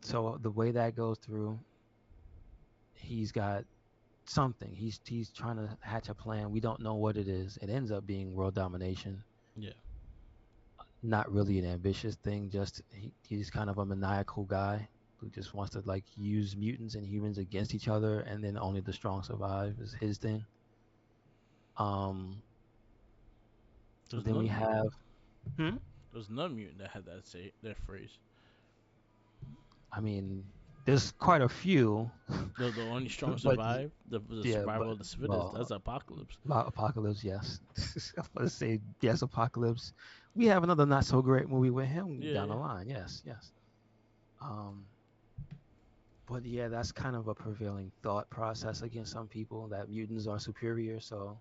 S2: so the way that goes through, he's got something. He's trying to hatch a plan. We don't know what it is. It ends up being world domination.
S1: Yeah.
S2: Not really an ambitious thing. Just he's kind of a maniacal guy who just wants to like use mutants and humans against each other, and then only the strong survive is his thing. Um,
S1: There's
S2: then we
S1: another mutant.
S2: have. Hmm?
S1: There's another mutant that had that phrase.
S2: I mean, there's quite a few,
S1: The only strong
S2: but
S1: survive. The
S2: yeah,
S1: survival
S2: but
S1: of the fittest.
S2: well,
S1: That's Apocalypse.
S2: Apocalypse, yes. I was gonna say yes, Apocalypse. We have another not so great movie with him
S1: Yeah.
S2: down the
S1: Yeah.
S2: line. Yes, yes. Um, but yeah, that's kind of a prevailing thought process against some people that mutants are superior, so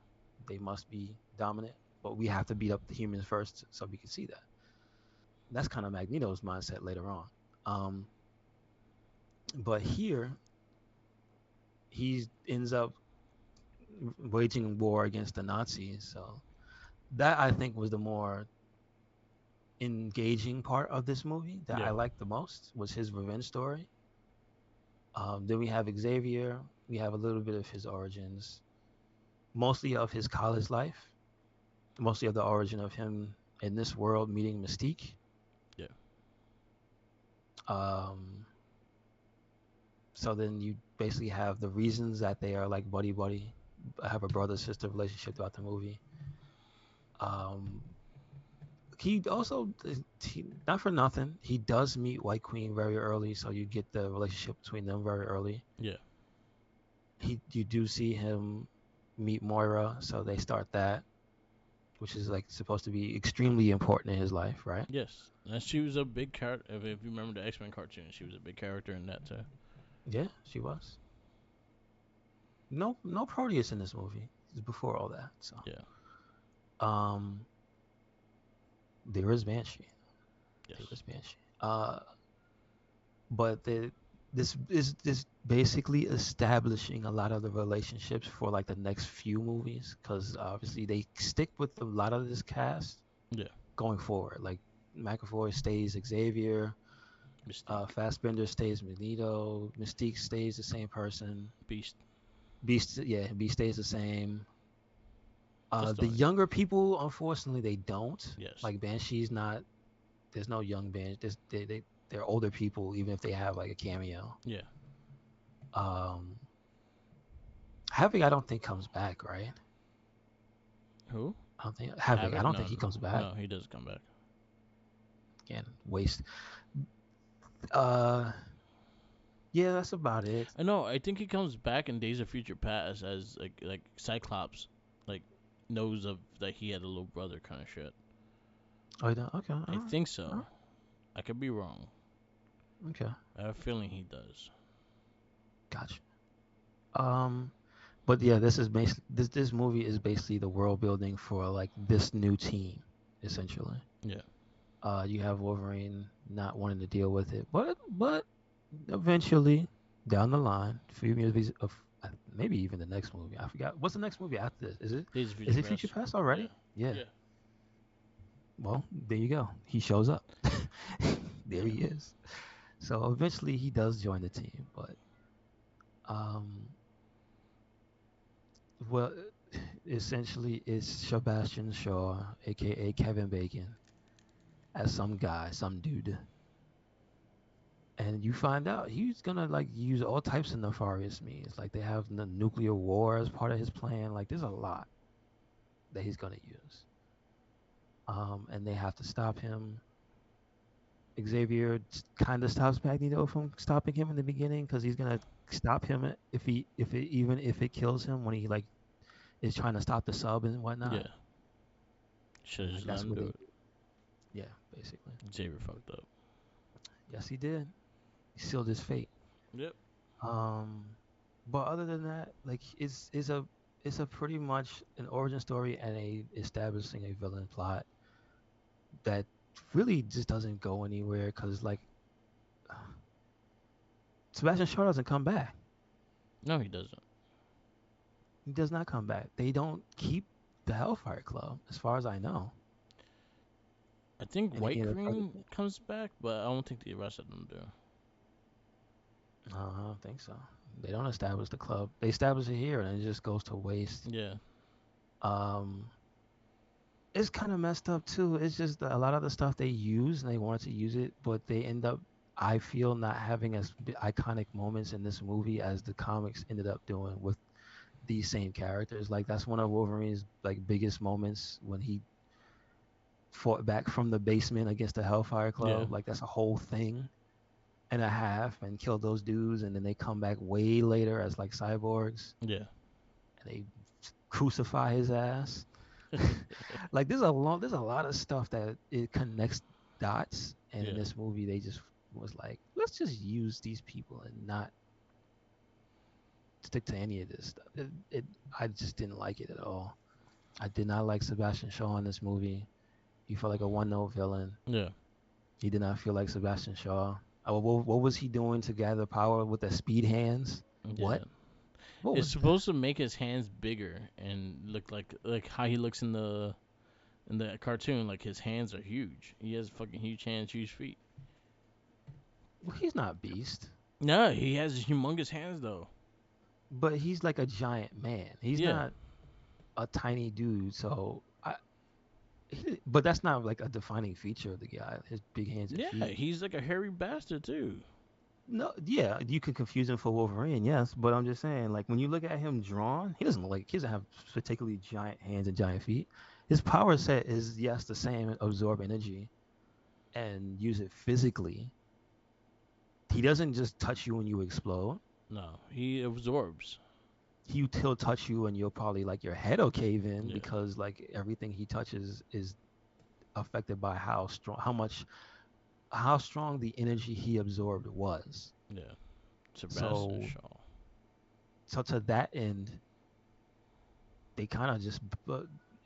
S2: they must be dominant. But we have to beat up the humans first, so we can see that. That's kind of Magneto's mindset later on. Um, but here he ends up waging war against the Nazis. So that I think was the more engaging part of this movie that I
S1: Yeah.
S2: liked the most was his revenge story. Then we have Xavier. We have a little bit of his origins, mostly of his college life, mostly of the origin of him in this world meeting Mystique.
S1: Yeah.
S2: Um, so then you basically have the reasons that they are like buddy buddy, have a brother sister relationship throughout the movie. Um, he also not for nothing he does meet White Queen very early, so you get the relationship between them very early.
S1: Yeah.
S2: You do see him meet Moira, so they start that, which is like supposed to be extremely important in his life, right?
S1: Yes. And she was a big character. If you remember the X-Men cartoon, she was a big character in that too.
S2: Yeah, she was. No Proteus in this movie. It's before all that. So
S1: Yeah.
S2: um there is Banshee. There
S1: Yes.
S2: is Banshee. But this is this basically establishing a lot of the relationships for like the next few movies, because obviously they stick with a lot of this cast
S1: Yeah.
S2: going forward. Like McAvoy stays Xavier,
S1: Mystique.
S2: Fassbender stays Magneto, Mystique stays the same person,
S1: Beast.
S2: Beast, yeah, Beast stays the same.
S1: That's the
S2: The
S1: only.
S2: younger people, unfortunately, they don't.
S1: Yes.
S2: Like Banshee's not. There's no young Banshee. They're older people, even if they have like a cameo.
S1: Yeah.
S2: Um, Havoc, I don't think comes back, right?
S1: Who?
S2: I don't think Havoc. I
S1: Havoc?
S2: don't
S1: No.
S2: think he
S1: No.
S2: comes back.
S1: No. He does come back.
S2: Again, waste. Uh, yeah, that's about it.
S1: I know. I think he comes back in Days of Future Past as like Cyclops, like knows of that he had a little brother kind of shit.
S2: Oh, you don't? Okay, all
S1: I
S2: right,
S1: think
S2: all
S1: so. I could be wrong.
S2: right, okay,
S1: I have a feeling he does.
S2: gotcha. Um, but yeah, this is basically this movie is basically the world building for like this new team, essentially.
S1: Yeah.
S2: You have Wolverine not wanting to deal with it, but eventually down the line, a few movies of maybe even the next movie. I forgot what's the next movie after this.
S1: Days of
S2: Is
S1: Future
S2: it Future
S1: Past.
S2: Past
S1: Yeah.
S2: already? Yeah.
S1: Yeah.
S2: Well, there you go. He shows up. There
S1: Yeah.
S2: he is. So eventually he does join the team, but um, well, essentially it's Sebastian Shaw, aka Kevin Bacon, as some guy, some dude, and you find out he's gonna like use all types of nefarious means. Like they have the nuclear war as part of his plan. Like there's a lot that he's gonna use. And they have to stop him. Xavier kind of stops Magneto from stopping him in the beginning because he's gonna stop him even if it kills him when he like is trying to stop the sub and whatnot.
S1: Yeah. Should
S2: And
S1: have
S2: like
S1: just let
S2: that's
S1: him
S2: what
S1: do
S2: they
S1: it.
S2: yeah, basically.
S1: Xavier fucked up.
S2: Yes, he did. He sealed his fate.
S1: Yep.
S2: Um, but other than that, like it's it's a pretty much an origin story and a establishing a villain plot that really just doesn't go anywhere because like Sebastian Shaw doesn't come back.
S1: No, he doesn't.
S2: He does not come back. They don't keep the Hellfire Club, as far as I know.
S1: I think
S2: Any
S1: White
S2: of the
S1: Queen comes back, but I don't think the rest of them do.
S2: no, I don't think so. They don't establish the club. They establish it here, and it just goes to waste.
S1: Yeah,
S2: Um, it's kind of messed up too. It's just a lot of the stuff they use, and they wanted to use it, but they end up, I feel, not having as iconic moments in this movie as the comics ended up doing with these same characters. Like that's one of Wolverine's like biggest moments when he fought back from the basement against the Hellfire
S1: yeah,
S2: Club. Like that's a whole thing and a half, and killed those dudes, and then they come back way later as like cyborgs,
S1: yeah,
S2: and they crucify his ass. Like there's a lot of stuff that it connects dots, and in
S1: yeah,
S2: this movie they just was like, let's just use these people and not stick to any of this stuff. I just didn't like it at all. I did not like Sebastian Shaw in this movie. He felt like a one-note villain.
S1: yeah,
S2: He did not feel like Sebastian Shaw. What was he doing to gather power with the speed hands?
S1: yeah.
S2: What? What
S1: It's
S2: was that?
S1: supposed to make his hands bigger and look like how he looks in the cartoon. Like his hands are huge. He has fucking huge hands, huge feet.
S2: Well, he's not Beast,
S1: No, he has humongous hands though.
S2: but he's like a giant man. He's
S1: Yeah,
S2: not a tiny dude. But that's not like a defining feature of the guy. His big hands and
S1: yeah.
S2: feet.
S1: He's like a hairy bastard too.
S2: No, yeah, you could confuse him for Wolverine, yes, but I'm just saying, like when you look at him drawn, he doesn't have particularly giant hands and giant feet. His power set is yes the same, absorb energy and use it physically. He doesn't just touch you when you explode.
S1: No, he absorbs.
S2: He'll touch you and you'll probably like your head will cave in
S1: Yeah,
S2: because like everything he touches is affected by how strong the energy he absorbed was.
S1: yeah. Sebastian
S2: So
S1: Shaw.
S2: so to that end, they kind of just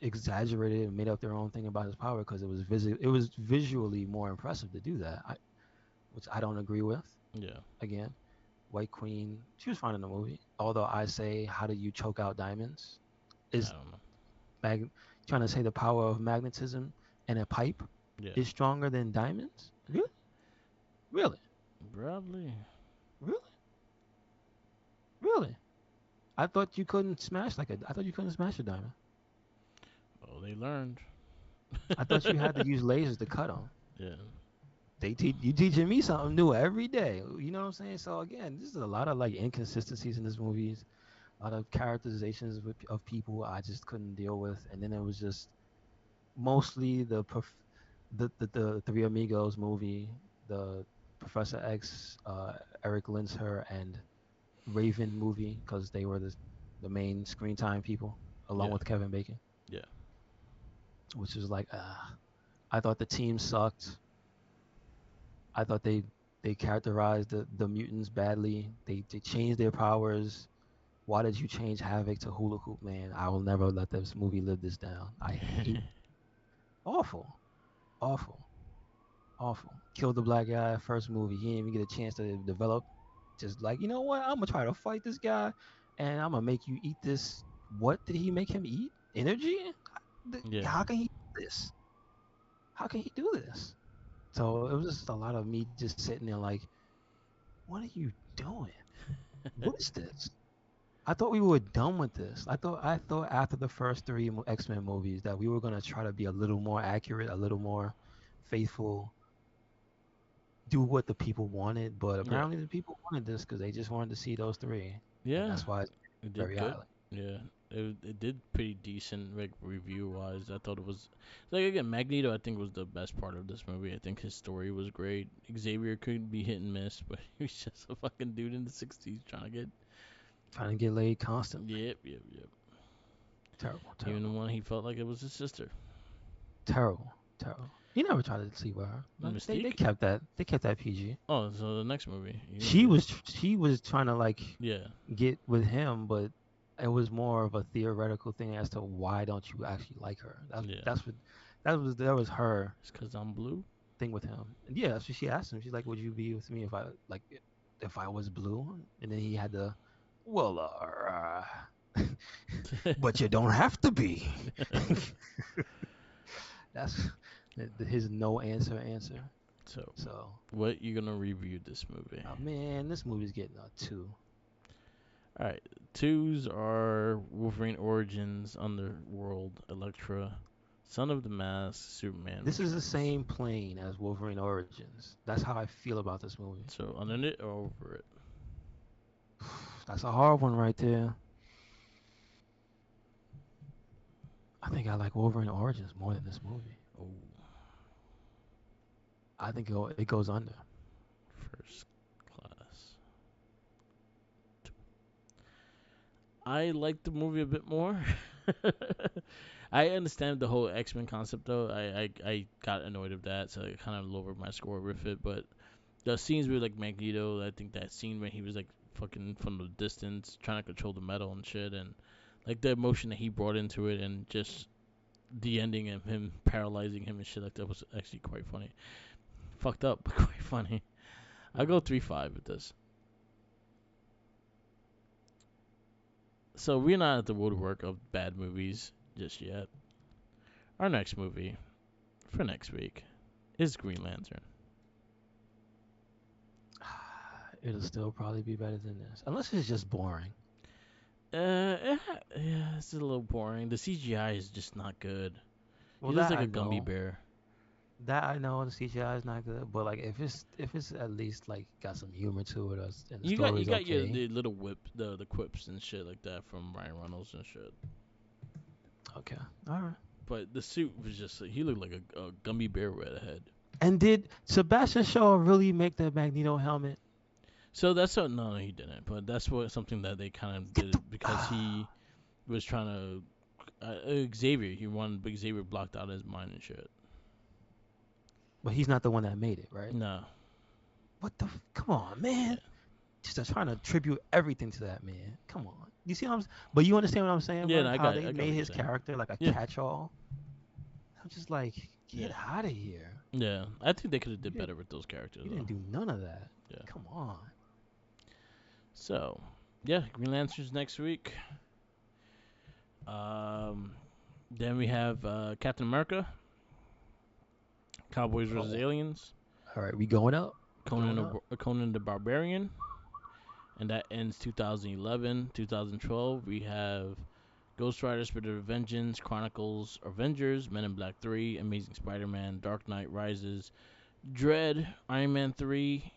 S2: exaggerated and made up their own thing about his power because it was visually more impressive to do that, which I don't agree with.
S1: Yeah,
S2: Again, White Queen, she was fine in the movie. Although I say, how do you choke out diamonds?
S1: I
S2: Is
S1: don't know.
S2: trying to say the power of magnetism and a pipe
S1: Yeah,
S2: is stronger than diamonds? Really? Really?
S1: probably.
S2: Really? Really? I thought you couldn't smash I thought you couldn't smash a diamond.
S1: Oh, they learned.
S2: I thought you had to use lasers to cut them.
S1: Yeah,
S2: You teaching me something new every day. You know what I'm saying? So again, this is a lot of like inconsistencies in this movie, a lot of characterizations of people I just couldn't deal with, and then it was just mostly the Three Amigos movie, the Professor X, Eric Linsher, and Raven movie because they were the main screen time people along
S1: yeah,
S2: with Kevin Bacon,
S1: yeah,
S2: which is like I thought the team sucked. I thought they characterized the mutants badly. They changed their powers. Why did you change Havoc to Hula Hoop Man? I will never let this movie live this down. I hate awful, awful, awful. Killed the black guy first movie. He didn't even get a chance to develop. Just like, you know what? I'm gonna try to fight this guy, and I'm gonna make you eat this. What did he make him eat? Energy?
S1: yeah.
S2: How can he do this? How can he do this? So it was just a lot of me just sitting there like, what are you doing? What is this? I thought we were done with this. I thought after the first three X Men movies that we were gonna try to be a little more accurate, a little more faithful, do what the people wanted. But
S1: Yeah,
S2: apparently the people wanted this because they just wanted to see those three, and
S1: yeah.
S2: that's why it's
S1: It did
S2: very
S1: good.
S2: highly.
S1: Yeah, it did pretty decent, like review wise. I thought it was like again Magneto. I think was the best part of this movie. I think his story was great. Xavier could be hit and miss, but he was just a fucking dude in the '60s trying to get.
S2: Trying to get laid constantly.
S1: Yep, yep, yep.
S2: Terrible,
S1: Even the
S2: terrible,
S1: one he felt like it was his sister,
S2: terrible, terrible. He never tried to sleep with her. They
S1: Mystique.
S2: kept that. They kept that PG.
S1: Oh, so the next movie, he didn't
S2: She
S1: do it.
S2: was she was trying to like
S1: Yeah,
S2: get with him, but it was more of a theoretical thing as to why don't you actually like her.
S1: Yeah.
S2: That's what that was her
S1: It's because I'm blue.
S2: thing with him. And yeah, that's what she asked him. She's like, "Would you be with me if I was blue?" And then he had to, well, but you don't have to be. That's his no answer.
S1: So,
S2: So,
S1: what you gonna review this movie?
S2: man, this movie's getting a two.
S1: All right, twos are Wolverine Origins, Underworld, Elektra, Son of the Mask, Superman
S2: This is the
S1: Returns.
S2: same plane as Wolverine Origins. That's how I feel about this movie.
S1: So under it or over it?
S2: That's a hard one right there. I think I like Wolverine Origins more than this movie.
S1: Oh,
S2: I think it goes under.
S1: first class. I like the movie a bit more. I understand the whole X Men concept though. I got annoyed of that, so I kind of lowered my score with it. But the scenes with like Magneto, I think that scene when he was like fucking from the distance trying to control the metal and shit, and like the emotion that he brought into it, and just the ending of him paralyzing him and shit like that was actually quite funny. Fucked up, but quite funny. I go
S2: Mhm.
S1: 3-5 with this. So we're not at the woodwork of bad movies just yet. Our next movie for next week is Green Lantern.
S2: It'll still probably be better than this, unless it's just boring.
S1: Yeah, it's a little boring. The CGI is just not good. He
S2: Well,
S1: looks
S2: that
S1: like
S2: I
S1: a gummy
S2: know.
S1: bear.
S2: That I know the CGI is not good, but like if it's at least like got some humor to it, and the
S1: You
S2: story's
S1: got your
S2: okay.
S1: the little whip, the quips and shit like that from Ryan Reynolds and shit.
S2: Okay, all right.
S1: But the suit was just he looked like a gummy bear with a head.
S2: And did Sebastian Shaw really make the Magneto helmet?
S1: So that's what no, he didn't. But that's what something that they kind of
S2: Get the.
S1: did because he was trying to Xavier. He wanted, but Xavier blocked out his mind and shit.
S2: But he's not the one that made it, right?
S1: No,
S2: What the? Come on, man.
S1: yeah,
S2: Just trying to tribute everything to that man. Come on. You see what I'm? But you understand what I'm saying,
S1: yeah. No,
S2: Mark? How they
S1: I got
S2: made
S1: what you're
S2: his
S1: saying.
S2: character like a
S1: Yeah,
S2: catch-all. I'm just like, get
S1: yeah,
S2: out of here.
S1: yeah. I think they could have
S2: You
S1: did
S2: didn't.
S1: better with those characters
S2: You
S1: though.
S2: didn't do none of that.
S1: Yeah.
S2: Come on.
S1: So, yeah, Green Lanterns next week. Um, then we have Captain America, Cowboys vs
S2: Oh,
S1: Aliens,
S2: all right. We going up. We going up.
S1: Conan the Barbarian, and that ends 2011. 2012, we have Ghost Rider, Spirit of Vengeance, Chronicles, Avengers, Men in Black 3, Amazing Spider-Man, Dark Knight Rises, Dread, Iron Man 3.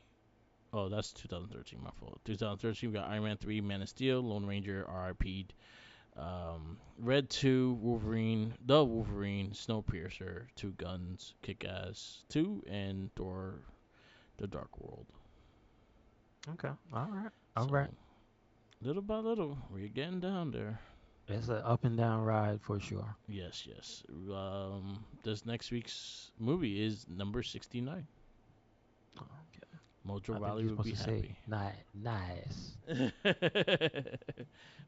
S1: Oh, that's 2013, my fault. 2013, we got Iron Man 3, Man of Steel, Lone Ranger, RIP, Red 2, Wolverine, The Wolverine, Snowpiercer, Two Guns, Kick Ass 2, and Thor, The Dark World.
S2: Okay. All right. All right.
S1: So, little by little, we're getting down there.
S2: It's an up and down ride for sure.
S1: Yes, yes. This next week's movie is number 69.
S2: Okay.
S1: Mojo
S2: I think
S1: Riley
S2: you're
S1: will
S2: supposed
S1: be
S2: to say
S1: happy.
S2: nice.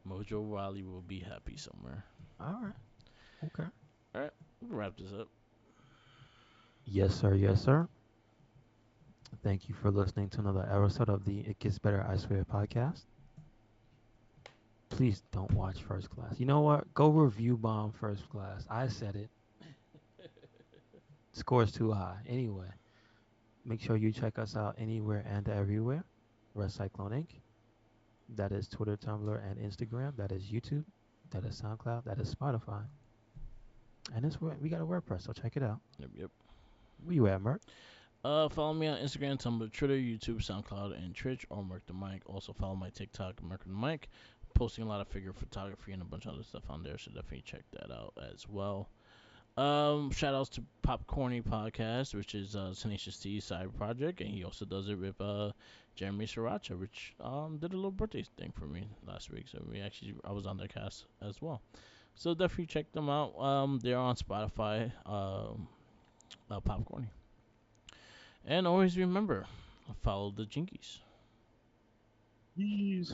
S1: Mojo Riley will be happy somewhere.
S2: All right. Okay.
S1: All right, we'll wrap this up.
S2: Yes, sir. Yes, sir. Thank you for listening to another episode of the It Gets Better I Swear podcast. Please don't watch First Class. You know what? Go review bomb First Class. I said it. Score's too high. Anyway, make sure you check us out anywhere and everywhere. Red Cyclone Inc. That is Twitter, Tumblr, and Instagram. That is YouTube. That is SoundCloud. That is Spotify. And it's where we got a WordPress, so check it out.
S1: Yep, yep.
S2: Where you at, Merc?
S1: Follow me on Instagram, Tumblr, Twitter, YouTube, SoundCloud, and Twitch, or Merc the Mic. Also follow my TikTok, Merc the Mic. Posting a lot of figure photography and a bunch of other stuff on there, so definitely check that out as well. Shout outs to Popcorny Podcast, which is Tenacious T's side project, and he also does it with Jeremy Sriracha, which did a little birthday thing for me last week. So I was on their cast as well. So definitely check them out. They're on Spotify. Popcorny, and always remember, follow the Jinkies.
S2: Jeez.